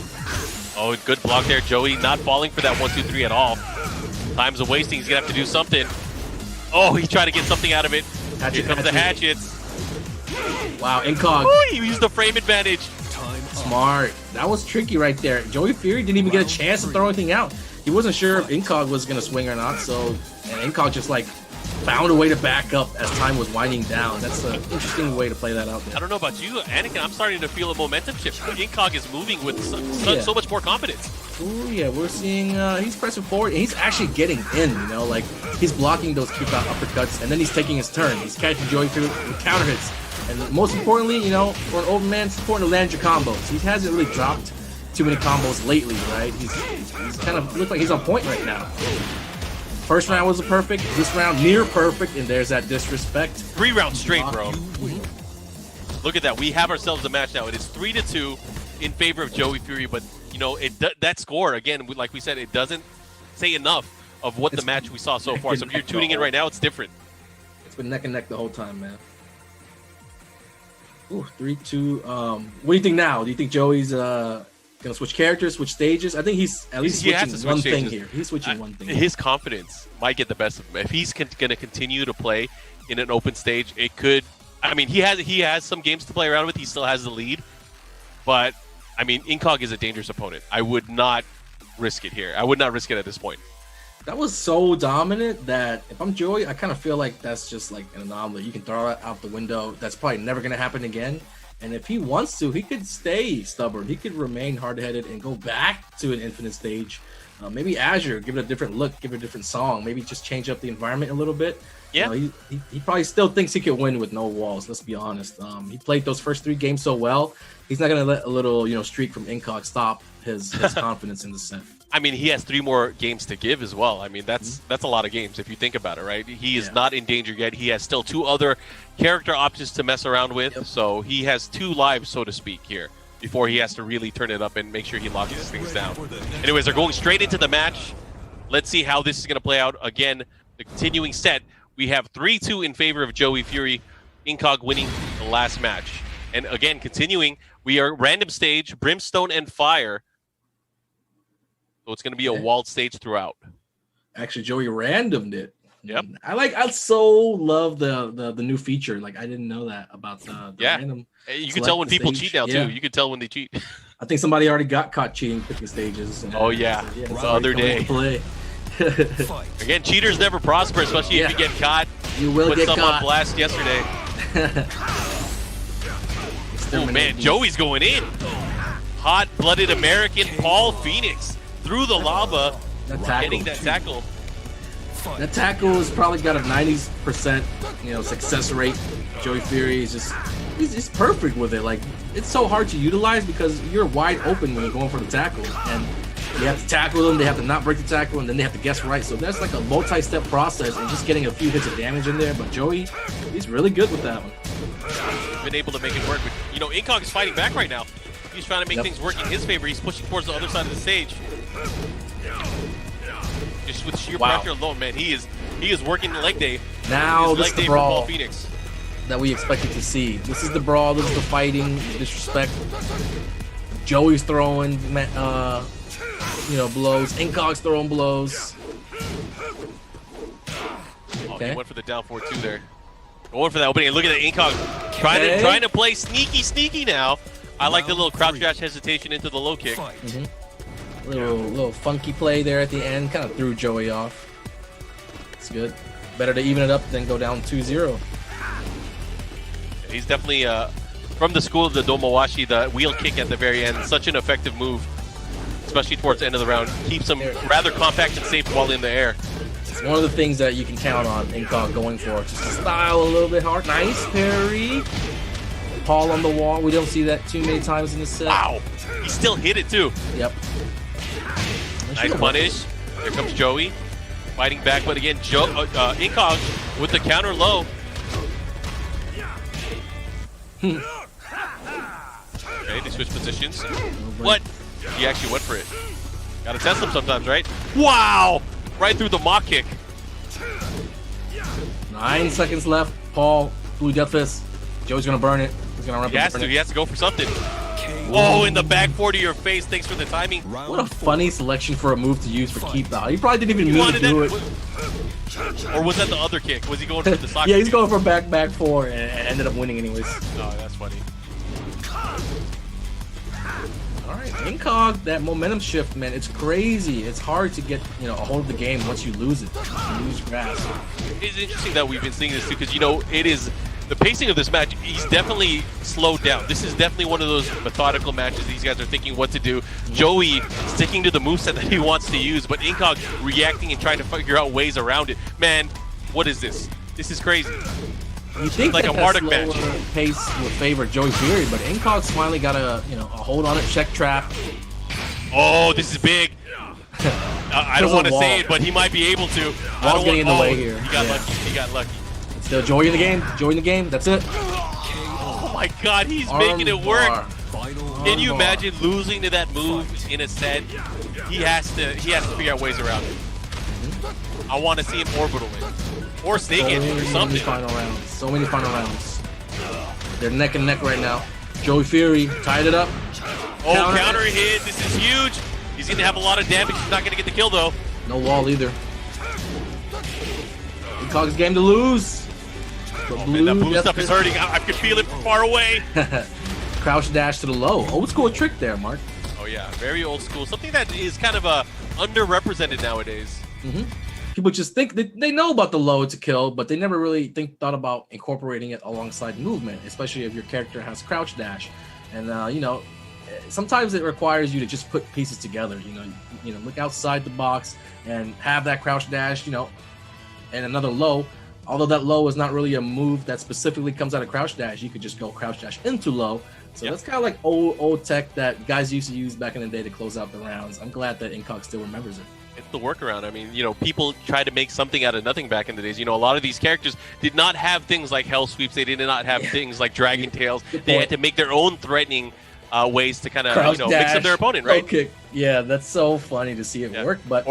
Speaker 2: Oh, good block there. Joey not falling for that 1-2-3 at all. Time's a wasting. He's going to have to do something. Oh, he tried to get something out of it. Here comes the hatchets.
Speaker 6: Wow, Incog.
Speaker 2: Ooh, he used the frame advantage.
Speaker 6: Smart. That was tricky right there. Joey Fury didn't even get a chance to throw anything out. He wasn't sure if Incog was going to swing or not, and Incog just like found a way to back up as time was winding down. That's an interesting way to play that out there.
Speaker 2: I don't know about you, Anakin. I'm starting to feel a momentum shift. Incog is moving with so much more confidence.
Speaker 6: Oh yeah, we're seeing he's pressing forward and he's actually getting in, like he's blocking those kick out uppercuts and then he's taking his turn. He's catching Joey through with counter hits. And most importantly, for an old man, it's important to land your combos. He hasn't really dropped too many combos lately, right? He's kind of look like he's on point right now. First round was perfect. This round near perfect, and there's that disrespect.
Speaker 2: 3 rounds straight, bro. Look at that. We have ourselves a match now. It is 3-2 in favor of Joey Fury, but that score again, like we said, it doesn't say enough of what the match we saw so far. So if you're tuning in right now, it's different.
Speaker 6: It's been neck and neck the whole time, man. Ooh, 3-2. What do you think now? Do you think Joey's gonna switch characters, switch stages? I think he's at least switching one thing here. He's switching one thing.
Speaker 2: His confidence might get the best of him. If he's going to continue to play in an open stage, it could. I mean, he has some games to play around with. He still has the lead, but I mean, Incog is a dangerous opponent. I would not risk it here. I would not risk it at this point.
Speaker 6: That was so dominant that if I'm Joey, I kind of feel like that's just like an anomaly. You can throw it out the window. That's probably never going to happen again. And if he wants to, he could stay stubborn. He could remain hard-headed and go back to an infinite stage. Maybe Azure, give it a different look, give it a different song. Maybe just change up the environment a little bit.
Speaker 2: Yeah.
Speaker 6: He probably still thinks he could win with no walls, let's be honest. He played those first 3 games so well. He's not going to let a little streak from Incog stop his confidence in the set.
Speaker 2: I mean, he has 3 more games to give as well. I mean, that's a lot of games if you think about it, right? He is not in danger yet. He has still 2 other character options to mess around with. Yep. So he has 2 lives, so to speak, here before he has to really turn it up and make sure he locks these things down. Anyways, they're going straight into the match. Let's see how this is going to play out. Again, the continuing set, we have 3-2 in favor of Joey Fury. Incog winning the last match. And again, continuing, we are random stage, Brimstone and Fire. So it's going to be a walled stage throughout.
Speaker 6: Actually, Joey randomed it.
Speaker 2: Yep.
Speaker 6: I so love the new feature. Like I didn't know that about the random.
Speaker 2: You can tell when people cheat now too. You can tell when they cheat.
Speaker 6: I think somebody already got caught cheating picking stages.
Speaker 2: Oh yeah, it's the other day.
Speaker 6: Play.
Speaker 2: Again, cheaters never prosper, especially if you get caught.
Speaker 6: You will get
Speaker 2: caught.
Speaker 6: Put
Speaker 2: on blast yesterday. Oh man, Joey's going in. Hot-blooded American Paul Phoenix through the lava, getting that tackle.
Speaker 6: That tackle has probably got a 90% success rate. Joey Fury is just perfect with it. Like it's so hard to utilize because you're wide open when you're going for the tackle, and they have to tackle them, they have to not break the tackle, and then they have to guess right. So that's like a multi-step process, and just getting a few hits of damage in there. But Joey, he's really good with that one.
Speaker 2: Been able to make it work. But, Incog is fighting back right now. He's trying to make things work in his favor. He's pushing towards the other side of the stage. Just with sheer pressure alone, man, he is working the leg day
Speaker 6: Now
Speaker 2: His
Speaker 6: this
Speaker 2: leg
Speaker 6: is the
Speaker 2: day for Paul
Speaker 6: brawl
Speaker 2: Phoenix.
Speaker 6: that we expected to see. This is the brawl. This is the fighting, the disrespect. Joey's throwing, blows. Inkog's throwing blows.
Speaker 2: Oh,
Speaker 6: Okay.
Speaker 2: he went for the down 4-2 there. Going for that opening. Look at that Inkog trying to play sneaky now. I like the little crouch dash hesitation into the low kick.
Speaker 6: Little funky play there at the end. Kind of threw Joey off. It's good. Better to even it up than go down 2-0.
Speaker 2: He's definitely from the school of the Domowashi, the wheel kick at the very end. Such an effective move, especially towards the end of the round. Keeps him rather compact and safe while in the air.
Speaker 6: It's one of the things that you can count on Inkog going for. Just to style a little bit hard. Nice parry. Paul on the wall. We don't see that too many times in this set.
Speaker 2: Wow. He still hit it too.
Speaker 6: Yep.
Speaker 2: Nice punish. Here comes Joey. Fighting back, but again, Inkog with the counter low. Okay, they switch positions. What? He actually went for it. Gotta test him sometimes, right? Wow! Right through the mock kick.
Speaker 6: 9 seconds left. Paul, Blue Death Fist. Joey's gonna burn it. He's gonna run
Speaker 2: He has to go for something. Oh, in the back 4 to your face. Thanks for the timing.
Speaker 6: What a funny selection for a move to use for keep out. He probably didn't even mean to do it.
Speaker 2: Or was that the other kick? Was he going for the soccer
Speaker 6: Yeah, he's
Speaker 2: kick?
Speaker 6: going for back 4 and ended up winning anyways.
Speaker 2: Oh, that's funny.
Speaker 6: Alright, Inkog, that momentum shift, man, it's crazy. It's hard to get, a hold of the game once you lose it. You lose grasp.
Speaker 2: It's interesting that we've been seeing this too, because it is the pacing of this match. He's definitely slowed down. This is definitely one of those methodical matches. These guys are thinking what to do. Joey sticking to the moveset that he wants to use, but Inkog reacting and trying to figure out ways around it. Man, what is this? This is crazy.
Speaker 6: You think
Speaker 2: like
Speaker 6: that
Speaker 2: a Marduk
Speaker 6: slower
Speaker 2: match.
Speaker 6: pace would favor Joey Fury, but Inkog's finally got a hold on it, check trap.
Speaker 2: Oh, this is big. I don't want to say it, but he might be able to.
Speaker 6: Wall's getting in the way here.
Speaker 2: He got lucky. He got lucky.
Speaker 6: Still Joey in the game. Joey in the game. That's it.
Speaker 2: Oh my God, he's making it work. Can you imagine losing to that move in a set? He has to figure out ways around it. I want to see him orbital it. Or snake it or something.
Speaker 6: So many final rounds. They're neck and neck right now. Joey Fury tied it up.
Speaker 2: Oh, counter hit. This is huge. He's going to have a lot of damage. He's not going to get the kill, though.
Speaker 6: No wall either. Inkog's game to lose.
Speaker 2: Oh, man, that blue stuff is hurting. I can feel it from far away.
Speaker 6: Crouch dash to the low. Old school trick there, Mark.
Speaker 2: Oh, yeah. Very old school. Something that is kind of underrepresented nowadays.
Speaker 6: People just think they know about the low to kill, but they never really thought about incorporating it alongside movement, especially if your character has crouch dash. And sometimes it requires you to just put pieces together. Look outside the box and have that crouch dash. And another low. Although that low is not really a move that specifically comes out of crouch dash, you could just go crouch dash into low. So that's kind of like old tech that guys used to use back in the day to close out the rounds. I'm glad that Inkog still remembers it.
Speaker 2: It's the workaround. I mean, people tried to make something out of nothing back in the days. A lot of these characters did not have things like hell sweeps. They did not have things like dragon tails. They had to make their own threatening ways to kind of mix up their opponent, right?
Speaker 6: Okay. Yeah, that's so funny to see it work. But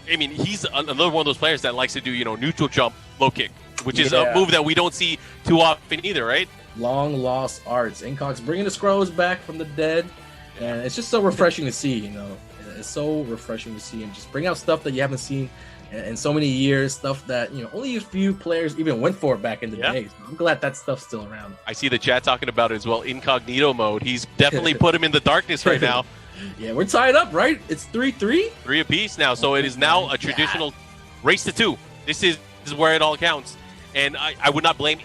Speaker 2: he's another one of those players that likes to do neutral jump, low kick, which is a move that we don't see too often either, right?
Speaker 6: Long lost arts. Inkog's bringing the Scrolls back from the dead, and it's just so refreshing to see. It's so refreshing to see him just bring out stuff that you haven't seen in so many years, stuff that only a few players even went for back in the day. So I'm glad that stuff's still around.
Speaker 2: I see the chat talking about it as well. Inkognito mode. He's definitely put him in the darkness right now.
Speaker 6: Yeah, we're tied up, right? It's 3-3.
Speaker 2: 3 apiece now, so it is now a traditional race to 2. This is where it all counts, and I would not blame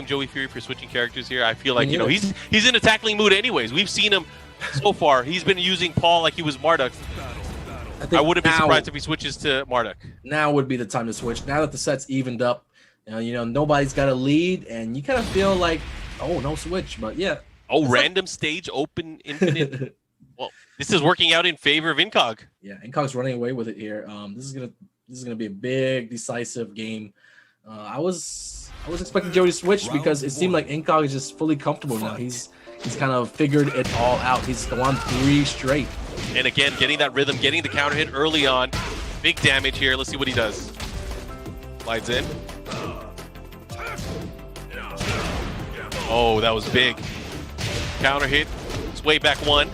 Speaker 2: Joey Fury for switching characters here. I feel like he's in a tackling mood anyways. We've seen him so far. He's been using Paul like he was Marduk. I wouldn't be surprised if he switches to Marduk.
Speaker 6: Now would be the time to switch. Now that the set's evened up, nobody's got a lead, and you kind of feel like, oh, no switch. But yeah.
Speaker 2: Oh, random stage open infinite. Well, this is working out in favor of Inkog.
Speaker 6: Yeah, Inkog's running away with it here. This is gonna be a big, decisive game. I was expecting Joey to switch because it seemed like Inkog is just fully comfortable now. He's kind of figured it all out. He's won 3 straight.
Speaker 2: And again, getting that rhythm, getting the counter hit early on. Big damage here. Let's see what he does. Slides in. Oh, that was big. Counter hit. It's way back one.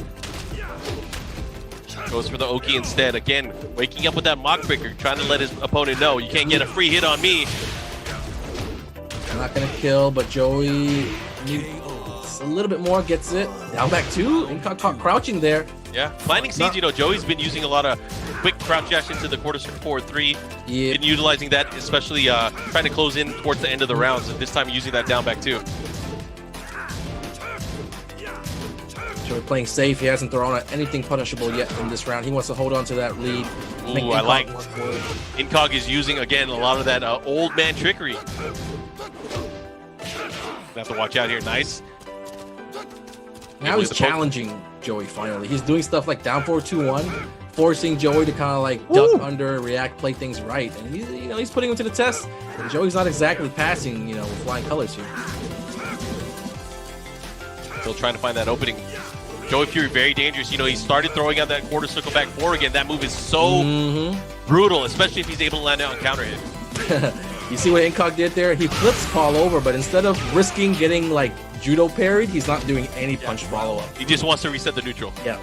Speaker 2: Goes for the Oki instead. Again, waking up with that mock breaker, trying to let his opponent know you can't get a free hit on me.
Speaker 6: Not gonna kill, but Joey needs a little bit more. Gets it. Down back two. Incog caught crouching there.
Speaker 2: Yeah, Finding Siege, you know, Joey's been using a lot of quick crouch dash into the quarter circle forward 3.
Speaker 6: Yeah.
Speaker 2: And utilizing that, especially trying to close in towards the end of the rounds. And this time using that down back 2.
Speaker 6: Joey playing safe. He hasn't thrown out anything punishable yet in this round. He wants to hold on to that lead.
Speaker 2: Ooh, I like. Incog is using, again, a lot of that old man trickery. Have to watch out here. Nice.
Speaker 6: Now he's challenging Joey finally. He's doing stuff like down 4-2-1, forcing Joey to kind of like duck under, react, play things right. And he's, you know, he's putting him to the test. And Joey's not exactly passing, you know, with flying colors here.
Speaker 2: Still trying to find that opening. Joey Fury, very dangerous. You know, he started throwing out that quarter circle back 4 again. That move is so brutal, especially if he's able to land it on counter hit.
Speaker 6: You see what Incog did there? He flips Paul over, but instead of risking getting like judo parried, he's not doing any punch follow-up.
Speaker 2: He just wants to reset the neutral.
Speaker 6: Yeah.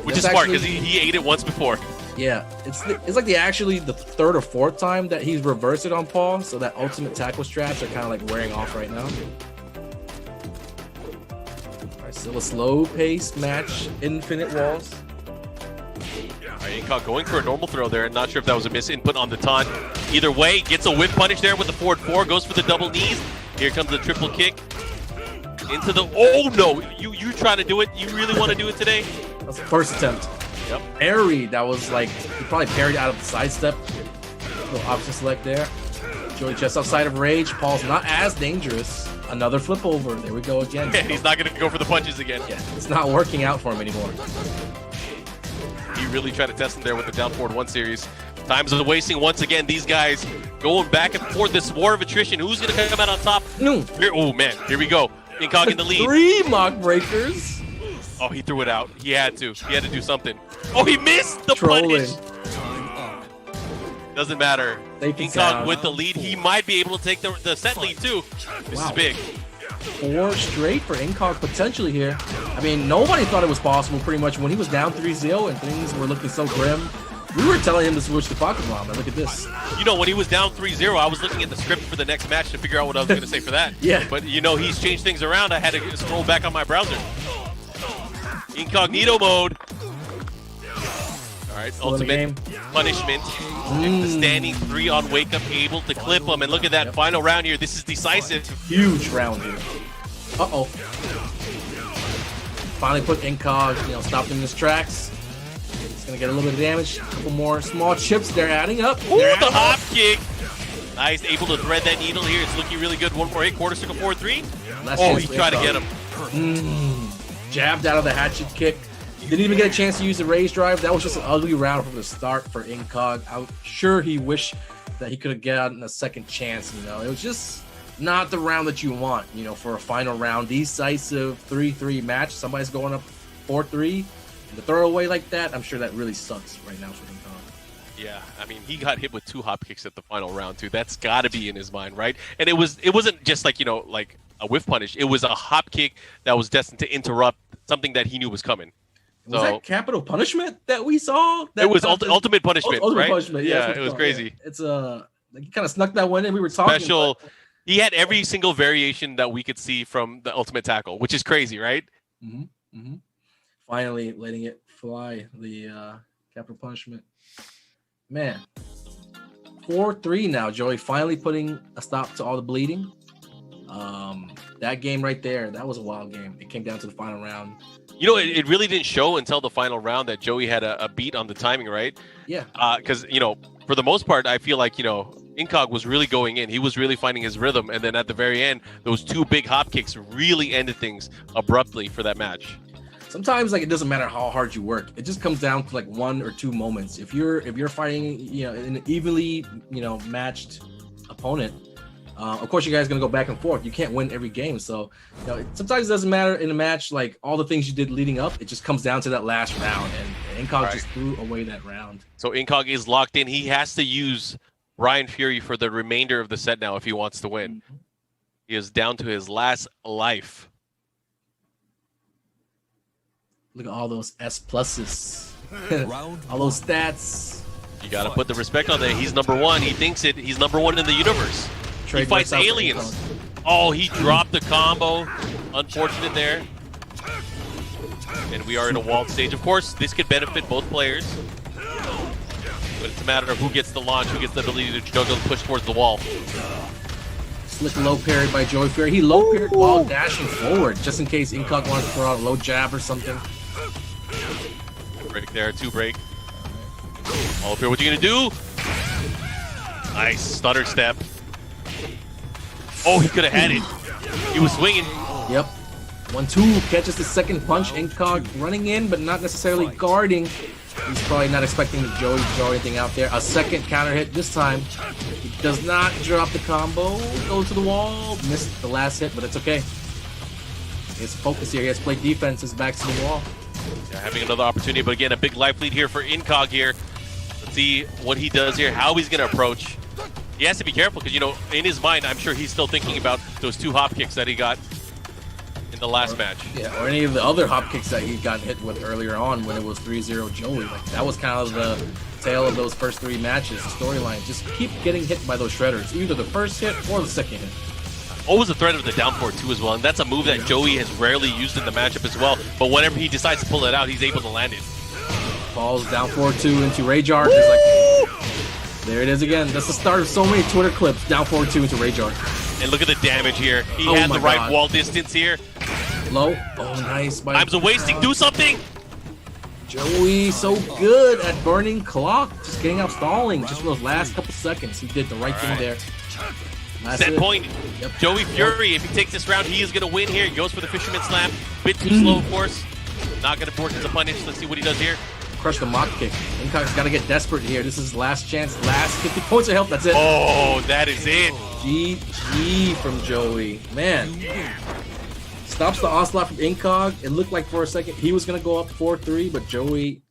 Speaker 2: Which is smart because he ate it once before.
Speaker 6: Yeah. It's like actually the third or fourth time that he's reversed it on Paul, so that ultimate tackle straps are kind of like wearing off right now. All right, still a slow-paced match, infinite walls.
Speaker 2: Incog going for a normal throw there, and not sure if that was a miss input on the taunt. Either way, gets a whip punish there with the forward 4, goes for the double knees. Here comes the triple kick. Into the, oh no, you trying to do it? You really want to do it today?
Speaker 6: That's the first attempt.
Speaker 2: Yep.
Speaker 6: Parry, that was like, he probably parried out of the sidestep. Little option select there. Joey just outside of rage. Paul's not as dangerous. Another flip over. There we go again.
Speaker 2: And he's not going to go for the punches again.
Speaker 6: Yeah, it's not working out for him anymore.
Speaker 2: He really tried to test him there with the down forward 1 series. Times of wasting once again. These guys going back and forth. This war of attrition. Who's going to come out on top?
Speaker 6: No.
Speaker 2: Here, oh man, here we go. Incog in the lead.
Speaker 6: 3 mock breakers.
Speaker 2: Oh, he threw it out. He had to. He had to do something. Oh, he missed the
Speaker 6: Trolling.
Speaker 2: punish. Doesn't matter. Incog with the lead. He might be able to take the set lead too. This is big.
Speaker 6: 4 straight for Incog potentially here. I mean, nobody thought it was possible pretty much when he was down 3-0 and things were looking so grim. We were telling him to switch to Pocket Bomb, and look at this.
Speaker 2: You know, when he was down 3-0, I was looking at the script for the next match to figure out what I was going to say for that.
Speaker 6: Yeah.
Speaker 2: But, you know, he's changed things around. I had to scroll back on my browser. Incognito mode. All right, ultimate punishment. The standing 3 on wake up, able to clip him. And look at that final round here. This is decisive.
Speaker 6: Huge round here. Uh-oh. Finally put Incog, you know, stopped him in his tracks. He's going to get a little bit of damage. A couple more small chips. They're adding up.
Speaker 2: Ooh, the hop kick. Nice, able to thread that needle here. It's looking really good. One more hit, quarter circle forward 3. Oh, he tried to get him.
Speaker 6: Jabbed out of the hatchet kick. Didn't even get a chance to use the raise drive. That was just an ugly round from the start for Incog. I'm sure he wished that he could have gotten a second chance, you know. It was just not the round that you want, you know, for a final round. Decisive 3-3 match. Somebody's going up 4-3. The throwaway like that, I'm sure that really sucks right now for Incog.
Speaker 2: Yeah, I mean, he got hit with 2 hop kicks at the final round too. That's got to be in his mind, right? And it wasn't just like, you know, like a whiff punish. It was a hop kick that was destined to interrupt something that he knew was coming.
Speaker 6: Was that capital punishment that we saw?
Speaker 2: It was ultimate punishment,
Speaker 6: ultimate
Speaker 2: right?
Speaker 6: Punishment.
Speaker 2: Yeah, it was crazy.
Speaker 6: Yeah. It's like he kind of snuck that one in. We were talking
Speaker 2: special. He had every single variation that we could see from the ultimate tackle, which is crazy, right?
Speaker 6: Finally letting it fly, the capital punishment. Man, 4-3 now. Joey finally putting a stop to all the bleeding. That game right there, that was a wild game. It came down to the final round.
Speaker 2: You know, it really didn't show until the final round that Joey had a beat on the timing, right?
Speaker 6: Yeah.
Speaker 2: Because, you know, for the most part, I feel like, you know, Incog was really going in. He was really finding his rhythm. And then at the very end, those 2 big hop kicks really ended things abruptly for that match.
Speaker 6: Sometimes, like, it doesn't matter how hard you work. It just comes down to like 1 or 2 moments. If you're fighting, you know, an evenly, you know, matched opponent, of course, you guys are going to go back and forth. You can't win every game. So, you know, sometimes it doesn't matter in a match, like all the things you did leading up. It just comes down to that last round. And Incog just threw away that round.
Speaker 2: So Incog is locked in. He has to use Bryan Fury for the remainder of the set now if he wants to win. He is down to his last life.
Speaker 6: Look at all those S pluses.
Speaker 9: Round
Speaker 6: all those stats.
Speaker 2: You gotta put the respect on there. He's number one. He thinks it. He's number one in the universe. He fights aliens. Oh, he dropped the combo. Unfortunate there. And we are in a walled stage. Of course, this could benefit both players. But it's a matter of who gets the launch, who gets the ability to juggle and push towards the wall.
Speaker 6: Slick low parry by Joey Fury. He low parried while dashing forward, just in case Incog wants to throw out a low jab or something.
Speaker 2: Break there, 2 break. All up here, what you gonna do? Nice stutter step. Oh, he could have had it. He was swinging.
Speaker 6: Yep. 1-2 catches the second punch. Incog running in, but not necessarily guarding. He's probably not expecting Joey to throw anything out there. A second counter hit this time. He does not drop the combo. Goes to the wall. Missed the last hit, but it's okay. He has to focus here. He has to play defense. His back's to the wall.
Speaker 2: Yeah, having another opportunity, but again, a big life lead here for Incog here. Let's see what he does here, how he's going to approach. He has to be careful because, you know, in his mind, I'm sure he's still thinking about those 2 hop kicks that he got in the last match.
Speaker 6: Yeah, or any of the other hop kicks that he got hit with earlier on when it was 3-0 Joey. Like, that was kind of the tale of those first 3 matches, the storyline. Just keep getting hit by those shredders, either the first hit or the second hit.
Speaker 2: Always a threat of the down forward too as well, and that's a move that Joey has rarely used in the matchup as well. But whenever he decides to pull it out, he's able to land it.
Speaker 6: Falls down 4-2 into Rage-Art. Like, there it is again. That's the start of so many Twitter clips. Down 4-2 into Rage-Art.
Speaker 2: And look at the damage here. He had the right wall distance here.
Speaker 6: Low. Oh, nice.
Speaker 2: Time's a wasting. Do something.
Speaker 6: Joey, so good at burning clock. Just getting out stalling. Just for those last couple seconds. He did the right thing there.
Speaker 2: Set point. Yep. Joey Fury, if he takes this round, he is going to win here. He goes for the Fisherman Slam. Bit too slow, of course. Not going to work as a punish. Let's see what he does here.
Speaker 6: Crush the mock kick. Incog's got to get desperate here. This is his last chance. Last 50 points of health. That's it.
Speaker 2: Oh, that is it.
Speaker 6: GG from Joey. Man. Stops the onslaught from Incog. It looked like for a second he was going to go up 4-3, but Joey